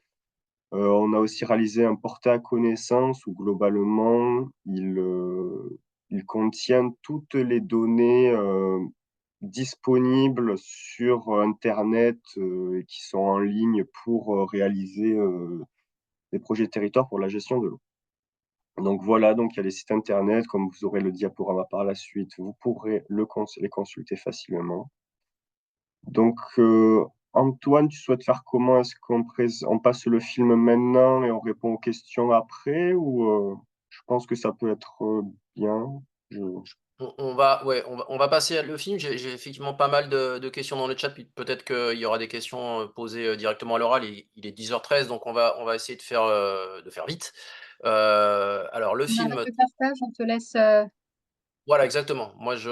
On a aussi réalisé un portrait à connaissance où globalement, il contient toutes les données disponibles sur Internet et qui sont en ligne pour réaliser des projets de territoire pour la gestion de l'eau. Donc voilà, donc il y a les sites Internet, comme vous aurez le diaporama par la suite, vous pourrez les consulter facilement. Donc, Antoine, tu souhaites faire comment? Est-ce qu'on passe le film maintenant et on répond aux questions après ou je pense que ça peut être bien. On va passer le film. J'ai effectivement pas mal de questions dans le chat, puis peut-être qu'il y aura des questions posées directement à l'oral. Il est 10h13, donc on va essayer de faire vite. Alors le On film. arrête le partage, on te laisse. Voilà, exactement. Moi, je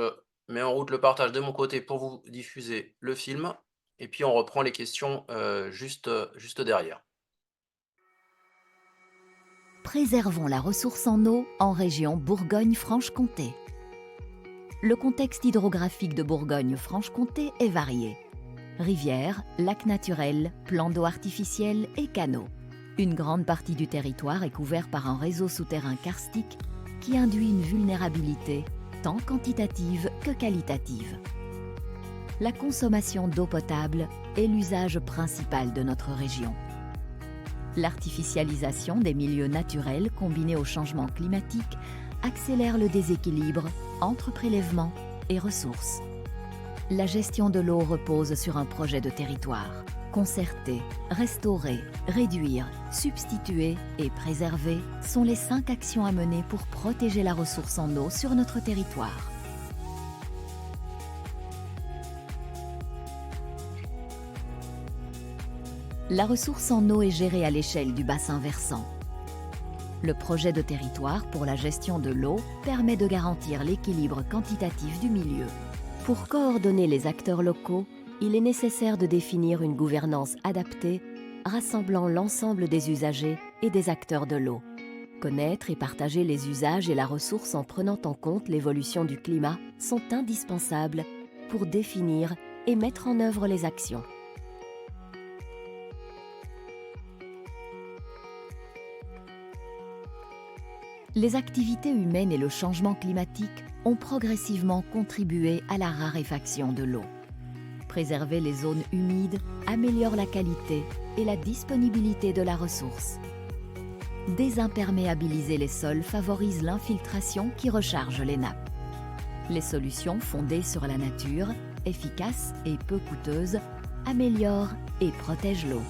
mets en route le partage de mon côté pour vous diffuser le film, et puis on reprend les questions juste derrière. Préservons la ressource en eau en région Bourgogne-Franche-Comté. Le contexte hydrographique de Bourgogne-Franche-Comté est varié. Rivières, lacs naturels, plans d'eau artificiels et canaux. Une grande partie du territoire est couvert par un réseau souterrain karstique qui induit une vulnérabilité tant quantitative que qualitative. La consommation d'eau potable est l'usage principal de notre région. L'artificialisation des milieux naturels combinée au changement climatique accélère le déséquilibre entre prélèvements et ressources. La gestion de l'eau repose sur un projet de territoire. Concerter, restaurer, réduire, substituer et préserver sont les 5 actions à mener pour protéger la ressource en eau sur notre territoire. La ressource en eau est gérée à l'échelle du bassin versant. Le projet de territoire pour la gestion de l'eau permet de garantir l'équilibre quantitatif du milieu. Pour coordonner les acteurs locaux, il est nécessaire de définir une gouvernance adaptée, rassemblant l'ensemble des usagers et des acteurs de l'eau. Connaître et partager les usages et la ressource en prenant en compte l'évolution du climat sont indispensables pour définir et mettre en œuvre les actions. Les activités humaines et le changement climatique ont progressivement contribué à la raréfaction de l'eau. Préserver les zones humides améliore la qualité et la disponibilité de la ressource. Désimperméabiliser les sols favorise l'infiltration qui recharge les nappes. Les solutions fondées sur la nature, efficaces et peu coûteuses, améliorent et protègent l'eau.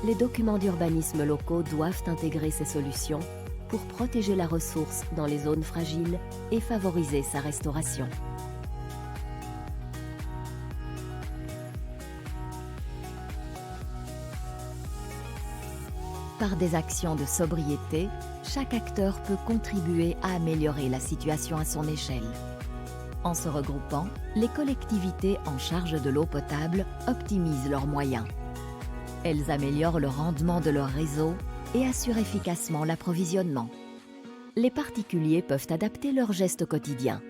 Les documents d'urbanisme locaux doivent intégrer ces solutions pour protéger la ressource dans les zones fragiles et favoriser sa restauration. Par des actions de sobriété, chaque acteur peut contribuer à améliorer la situation à son échelle. En se regroupant, les collectivités en charge de l'eau potable optimisent leurs moyens. Elles améliorent le rendement de leur réseau et assurent efficacement l'approvisionnement. Les particuliers peuvent adapter leurs gestes quotidiens.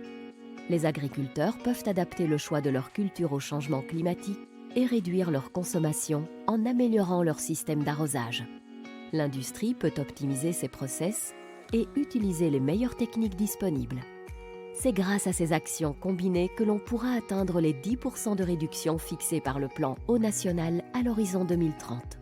Les agriculteurs peuvent adapter le choix de leur culture au changement climatique et réduire leur consommation en améliorant leur système d'arrosage. L'industrie peut optimiser ses process et utiliser les meilleures techniques disponibles. C'est grâce à ces actions combinées que l'on pourra atteindre les 10% de réduction fixés par le plan Eau national à l'horizon 2030.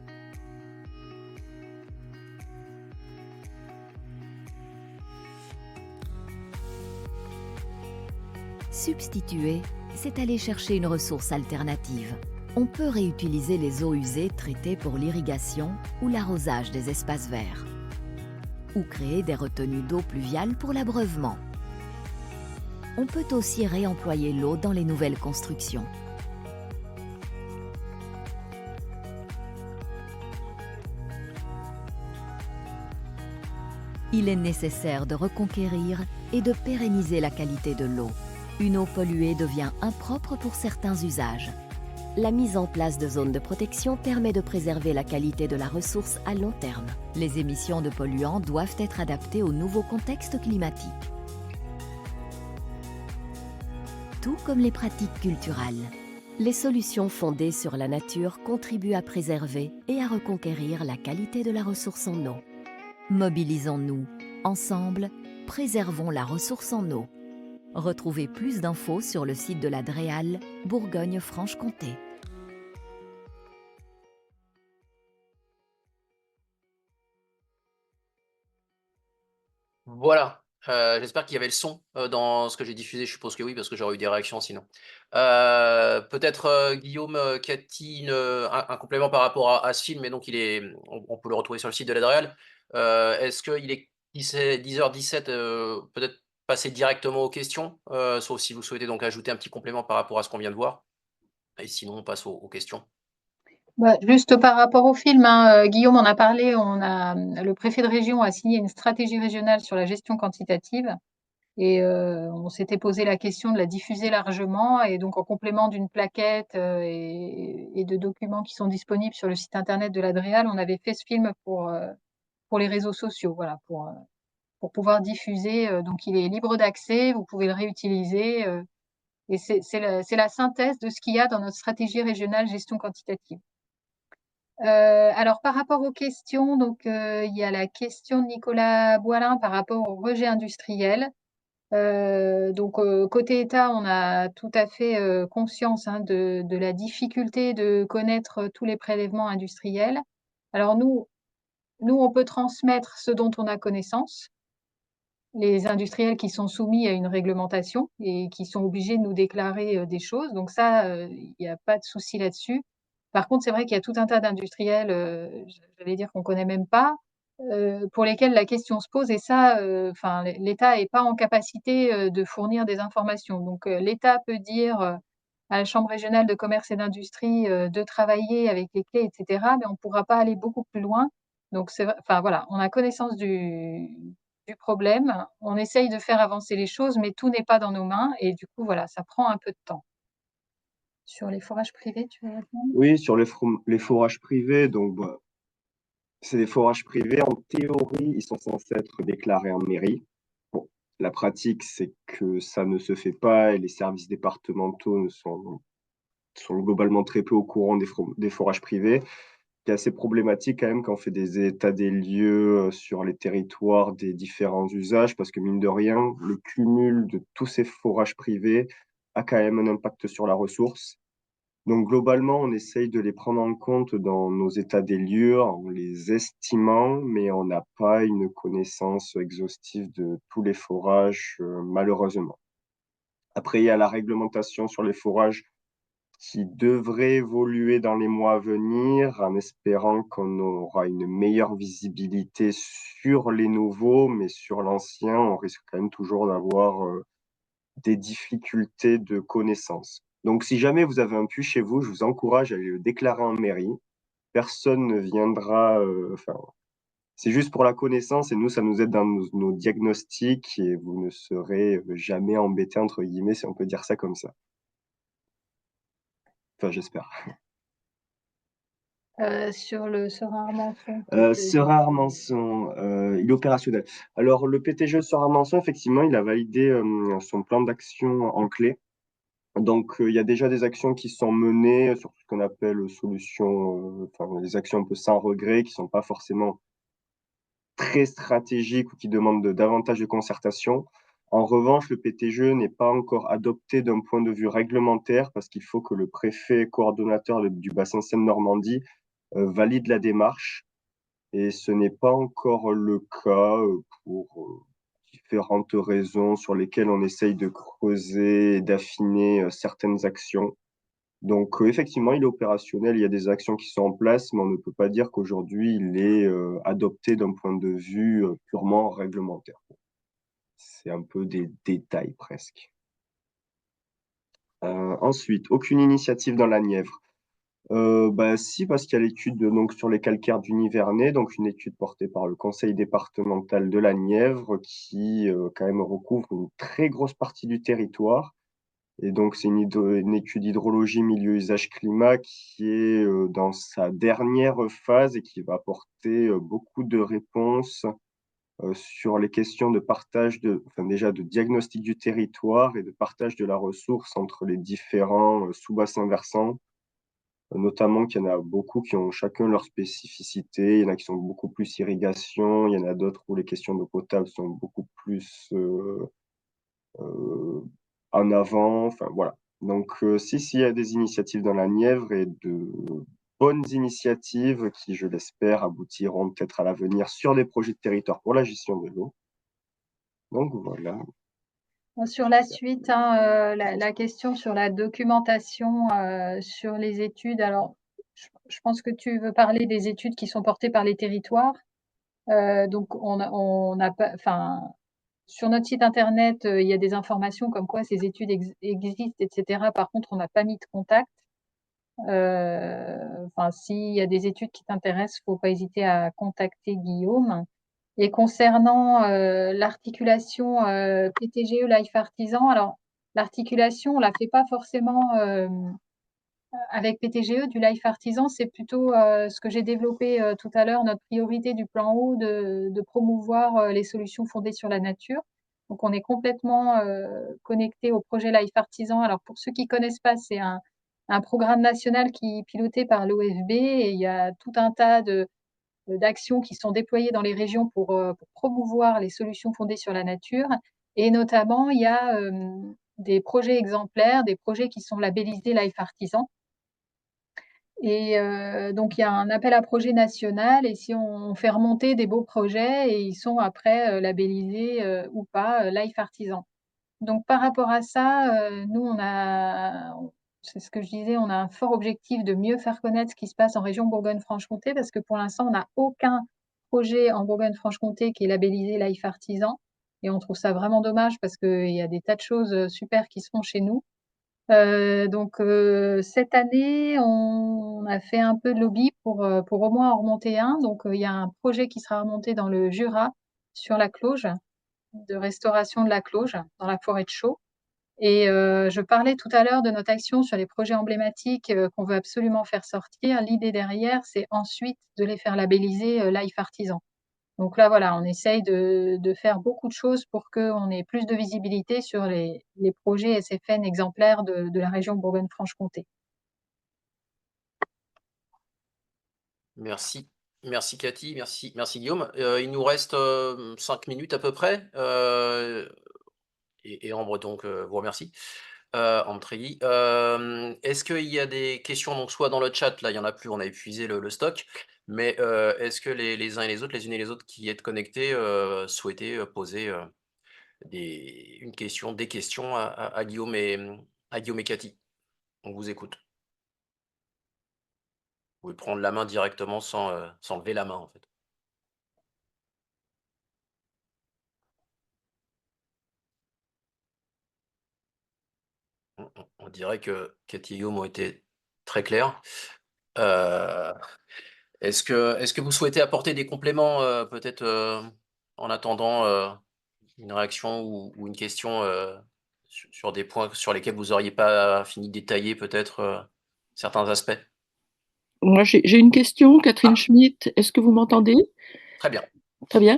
Substituer, c'est aller chercher une ressource alternative. On peut réutiliser les eaux usées traitées pour l'irrigation ou l'arrosage des espaces verts. Ou créer des retenues d'eau pluviale pour l'abreuvement. On peut aussi réemployer l'eau dans les nouvelles constructions. Il est nécessaire de reconquérir et de pérenniser la qualité de l'eau. Une eau polluée devient impropre pour certains usages. La mise en place de zones de protection permet de préserver la qualité de la ressource à long terme. Les émissions de polluants doivent être adaptées au nouveau contexte climatique. Tout comme les pratiques culturelles, les solutions fondées sur la nature contribuent à préserver et à reconquérir la qualité de la ressource en eau. Mobilisons-nous, ensemble, préservons la ressource en eau. Retrouvez plus d'infos sur le site de la DREAL, Bourgogne-Franche-Comté. Voilà, j'espère qu'il y avait le son, dans ce que j'ai diffusé. Je suppose que oui, parce que j'aurais eu des réactions sinon. Peut-être, Guillaume, Cathy, un complément par rapport à ce film et donc on peut le retrouver sur le site de la DREAL. Est-ce qu'il est 10h17, peut-être passer directement aux questions, sauf si vous souhaitez donc ajouter un petit complément par rapport à ce qu'on vient de voir et sinon on passe aux questions. Bah, juste par rapport au film, hein, Guillaume en a parlé, le préfet de région a signé une stratégie régionale sur la gestion quantitative et on s'était posé la question de la diffuser largement et donc en complément d'une plaquette et de documents qui sont disponibles sur le site internet de la DREAL, on avait fait ce film pour les réseaux sociaux, voilà, pour pouvoir diffuser. Donc il est libre d'accès, vous pouvez le réutiliser et c'est la synthèse de ce qu'il y a dans notre stratégie régionale gestion quantitative. Alors par rapport aux questions, donc il y a la question de Nicolas Boilin par rapport au rejet industriel. Donc côté État, on a tout à fait conscience hein, de la difficulté de connaître tous les prélèvements industriels. Alors nous, on peut transmettre ce dont on a connaissance. Les industriels qui sont soumis à une réglementation et qui sont obligés de nous déclarer des choses. Donc ça, il n'y a pas de souci là-dessus. Par contre, c'est vrai qu'il y a tout un tas d'industriels, j'allais dire qu'on connaît même pas, pour lesquels la question se pose et ça, enfin l'État est pas en capacité, de fournir des informations. Donc, l'État peut dire, à la chambre régionale de commerce et d'industrie, de travailler avec les clés et cetera, mais on pourra pas aller beaucoup plus loin. Donc c'est vrai enfin voilà, on a connaissance du problème, on essaye de faire avancer les choses, mais tout n'est pas dans nos mains et du coup voilà, ça prend un peu de temps. Sur les forages privés, tu veux répondre? Oui, sur les forages privés, donc bah, c'est des forages privés. En théorie, ils sont censés être déclarés en mairie. Bon, la pratique, c'est que ça ne se fait pas et les services départementaux sont globalement très peu au courant des forages privés. C'est assez problématique quand même quand on fait des états des lieux sur les territoires des différents usages, parce que mine de rien, le cumul de tous ces forages privés a quand même un impact sur la ressource. Donc globalement, on essaye de les prendre en compte dans nos états des lieux en les estimant, mais on n'a pas une connaissance exhaustive de tous les forages, malheureusement. Après, il y a la réglementation sur les forages qui devrait évoluer dans les mois à venir, en espérant qu'on aura une meilleure visibilité sur les nouveaux, mais sur l'ancien, on risque quand même toujours d'avoir des difficultés de connaissance. Donc, si jamais vous avez un puits chez vous, je vous encourage à aller le déclarer en mairie. Personne ne viendra, enfin, c'est juste pour la connaissance et nous, ça nous aide dans nos diagnostics et vous ne serez jamais embêté, entre guillemets, si on peut dire ça comme ça. Enfin, j'espère. Sur le Sera Armançon Sera Armançon, il est opérationnel. Alors, le PTGE Sera Armançon, effectivement, il a validé son plan d'action en clé. Donc, il y a déjà des actions qui sont menées sur ce qu'on appelle solutions, enfin, des actions un peu sans regret, qui sont pas forcément très stratégiques ou qui demandent davantage de concertation. En revanche, le PTGE n'est pas encore adopté d'un point de vue réglementaire parce qu'il faut que le préfet coordonnateur du bassin Seine-Normandie valide la démarche. Et ce n'est pas encore le cas pour différentes raisons sur lesquelles on essaye de creuser et d'affiner certaines actions. Donc, effectivement, il est opérationnel, il y a des actions qui sont en place, mais on ne peut pas dire qu'aujourd'hui, il est adopté d'un point de vue purement réglementaire. C'est un peu des détails presque. Ensuite, aucune initiative dans la Nièvre. Bah, si, parce qu'il y a l'étude donc sur les calcaires du Nivernais, donc une étude portée par le conseil départemental de la Nièvre qui quand même recouvre une très grosse partie du territoire. Et donc c'est une étude hydrologie, milieu, usage, climat qui est dans sa dernière phase et qui va apporter beaucoup de réponses sur les questions de partage enfin déjà de diagnostic du territoire et de partage de la ressource entre les différents sous-bassins versants. Notamment qu'il y en a beaucoup qui ont chacun leur spécificité. Il y en a qui sont beaucoup plus irrigation, il y en a d'autres où les questions d'eau potable sont beaucoup plus euh, en avant. Enfin, voilà. Donc, s'il y a des initiatives dans la Nièvre et de bonnes initiatives qui, je l'espère, aboutiront peut-être à l'avenir sur des projets de territoire pour la gestion de l'eau. Donc, voilà. Sur la suite, hein, la question sur la documentation, sur les études. Alors, je pense que tu veux parler des études qui sont portées par les territoires. Donc on a pas enfin, sur notre site internet, il y a des informations comme quoi ces études existent et cetera. Par contre, on n'a pas mis de contact. Enfin, s'il y a des études qui t'intéressent, faut pas hésiter à contacter Guillaume. Et concernant, l'articulation, PTGE Life Artisan, alors l'articulation, on la fait pas forcément, avec PTGE du Life Artisan, c'est plutôt, ce que j'ai développé, tout à l'heure, notre priorité du plan Eau de promouvoir, les solutions fondées sur la nature. Donc on est complètement, connectés au projet Life Artisan. Alors pour ceux qui connaissent pas, c'est un programme national qui est piloté par l'OFB et il y a tout un tas d'actions qui sont déployées dans les régions pour promouvoir les solutions fondées sur la nature. Et notamment, il y a des projets exemplaires, des projets qui sont labellisés Life Artisan. Et donc, il y a un appel à projet national et si on fait remonter des beaux projets et ils sont après labellisés ou pas Life Artisan. Donc, par rapport à ça, nous, c'est ce que je disais, on a un fort objectif de mieux faire connaître ce qui se passe en région Bourgogne-Franche-Comté parce que pour l'instant, on n'a aucun projet en Bourgogne-Franche-Comté qui est labellisé Life Artisan et on trouve ça vraiment dommage parce qu'il y a des tas de choses super qui se font chez nous. Donc cette année, on a fait un peu de lobby pour au moins en remonter un. Donc il y a un projet qui sera remonté dans le Jura sur la Cloge, de restauration de la Cloge dans la forêt de Chaux. Et je parlais tout à l'heure de notre action sur les projets emblématiques qu'on veut absolument faire sortir. L'idée derrière, c'est ensuite de les faire labelliser Life Artisan. Donc là, voilà, on essaye de faire beaucoup de choses pour qu'on ait plus de visibilité sur les projets SFN exemplaires de la région Bourgogne-Franche-Comté. Merci. Merci Cathy, merci Guillaume. Il nous reste 5 minutes à peu près. Et Ambre, donc, vous remercie. Ambre Treilly. Est-ce qu'il y a des questions, donc soit dans le chat, là il n'y en a plus, on a épuisé le stock, mais est-ce que les uns et les autres, les unes et les autres qui êtes connectés, souhaitaient poser des questions à Guillaume et Cathy? On vous écoute. Vous pouvez prendre la main directement sans lever la main en fait. On dirait que Cathy et Guillaume ont été très clairs. Est-ce que vous souhaitez apporter des compléments, peut-être en attendant une réaction ou une question sur des points sur lesquels vous n'auriez pas fini de détailler peut-être certains aspects? Moi, j'ai une question, Catherine Schmitt. Est-ce que vous m'entendez? Très bien. Très bien.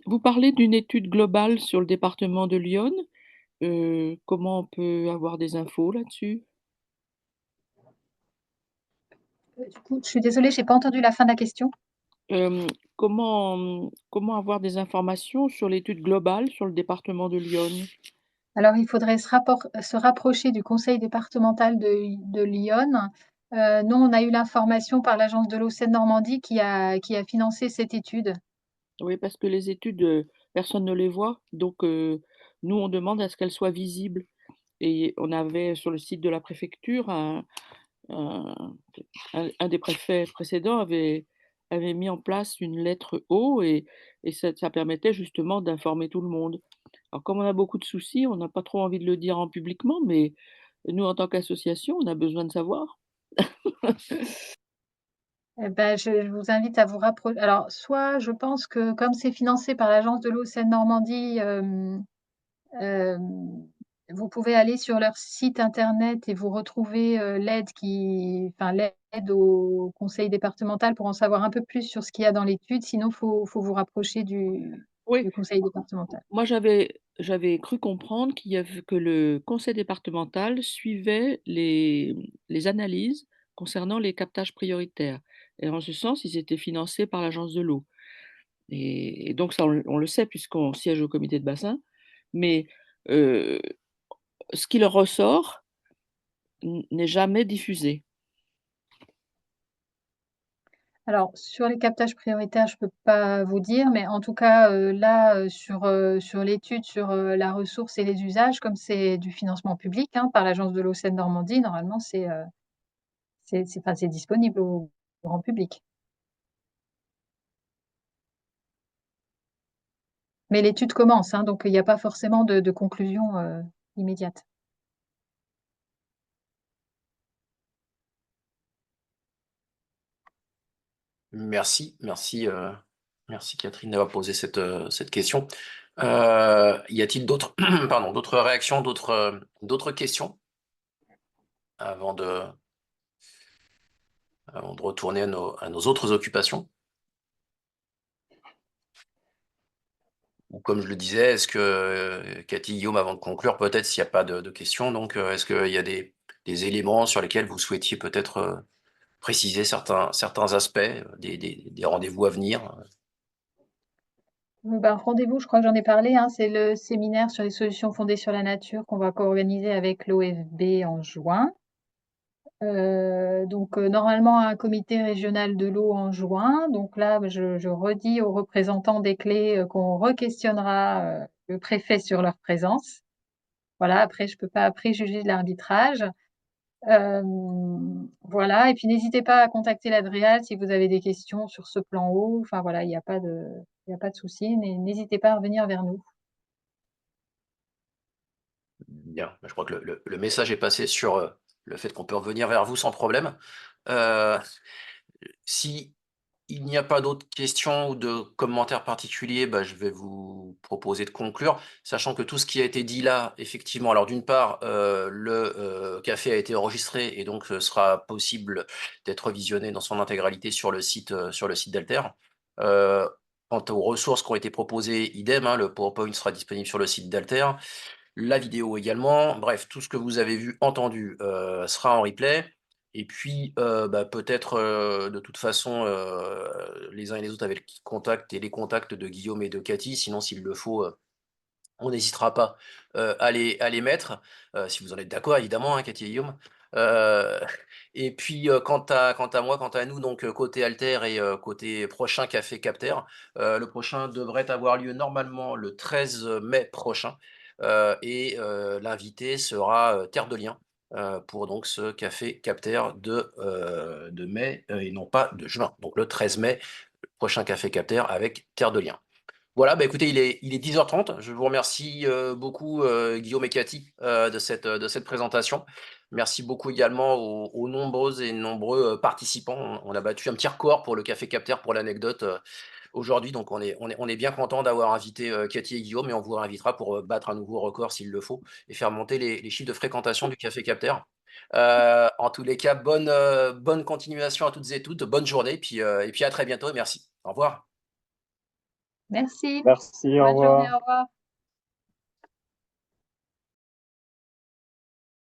Vous parlez d'une étude globale sur le département de l'Yonne. Comment on peut avoir des infos là-dessus? Du coup, je suis désolée, je n'ai pas entendu la fin de la question. Comment avoir des informations sur l'étude globale sur le département de l'Yonne? Alors, il faudrait se rapprocher du conseil départemental de l'Yonne. Nous, on a eu l'information par l'agence de l'eau Seine-Normandie qui a financé cette étude. Oui, parce que les études, personne ne les voit. Donc, nous, on demande à ce qu'elles soient visibles. Et on avait sur le site de la préfecture, un des préfets précédents avait mis en place une lettre eau et ça permettait justement d'informer tout le monde. Alors comme on a beaucoup de soucis, on n'a pas trop envie de le dire en publiquement, mais nous, en tant qu'association, on a besoin de savoir. Eh ben, je vous invite à vous rapprocher. Alors, soit je pense que comme c'est financé par l'agence de l'eau Seine-Normandie, vous pouvez aller sur leur site internet et vous retrouver l'aide au conseil départemental pour en savoir un peu plus sur ce qu'il y a dans l'étude. Sinon, faut vous rapprocher Oui, du conseil départemental. moi j'avais cru comprendre que le conseil départemental suivait les analyses concernant les captages prioritaires. Et en ce sens, ils étaient financés par l'agence de l'eau. Et donc ça, on le sait puisqu'on siège au comité de bassin. Mais ce qui leur ressort n'est jamais diffusé. Alors, sur les captages prioritaires, je ne peux pas vous dire, mais en tout cas, là, sur l'étude sur la ressource et les usages, comme c'est du financement public par l'agence de l'eau Seine-Normandie, normalement, c'est disponible au grand public. Mais l'étude commence, donc il n'y a pas forcément de conclusion immédiate. Merci Catherine d'avoir posé cette question. Y a-t-il d'autres pardon, d'autres réactions, d'autres questions avant de retourner à nos autres occupations? Ou comme je le disais, est-ce que Cathy, Guillaume, avant de conclure, peut-être s'il n'y a pas de questions, donc est-ce qu'il y a des éléments sur lesquels vous souhaitiez peut-être préciser certains aspects, des rendez-vous à venir? Ben, rendez-vous, je crois que j'en ai parlé, c'est le séminaire sur les solutions fondées sur la nature qu'on va co-organiser avec l'OFB en juin. Donc normalement un comité régional de l'eau en juin. Donc là, je redis aux représentants des clés qu'on re-questionnera le préfet sur leur présence. Voilà, après, je ne peux pas préjuger de l'arbitrage. Voilà, et puis n'hésitez pas à contacter l'Adréal si vous avez des questions sur ce plan eau. Enfin voilà, il n'y a pas de souci. N'hésitez pas à revenir vers nous. Bien, je crois que le message est passé sur le fait qu'on peut revenir vers vous sans problème. Euh, Si il n'y a pas d'autres questions ou de commentaires particuliers, bah, je vais vous proposer de conclure, sachant que tout ce qui a été dit là, effectivement, alors d'une part, le café a été enregistré et donc sera possible d'être visionné dans son intégralité sur le site d'Alter. Euh, Quant aux ressources qui ont été proposées, idem, hein, le PowerPoint sera disponible sur le site d'Alter, la vidéo également. Bref, tout ce que vous avez vu, entendu, sera en replay. Et puis, bah, peut-être, de toute façon, les uns et les autres avec le contact et les contacts de Guillaume et de Cathy. Sinon, s'il le faut, on n'hésitera pas à les mettre, si vous en êtes d'accord, évidemment, hein, Cathy et Guillaume. Euh, et puis, quant à moi, quant à nous, donc côté Alter et côté prochain Café Capter, le prochain devrait avoir lieu normalement le 13 mai prochain. Et l'invité sera Terre de Liens pour donc ce Café Capter de mai et non pas de juin. Donc le 13 mai, le prochain Café Capter avec Terre de Liens. Voilà, bah écoutez, il est 10h30. Je vous remercie beaucoup, Guillaume et Cathy, de cette présentation. Merci beaucoup également aux nombreuses et nombreux participants. On a battu un petit record pour le Café Capter, pour l'anecdote, aujourd'hui. Donc, on est bien content d'avoir invité Cathy et Guillaume et on vous réinvitera pour battre un nouveau record s'il le faut et faire monter les chiffres de fréquentation du Café Capter. En tous les cas, bonne continuation à toutes et toutes, bonne journée, et puis à très bientôt et merci. Au revoir. Merci. Merci, au Bonne journée, revoir. au revoir.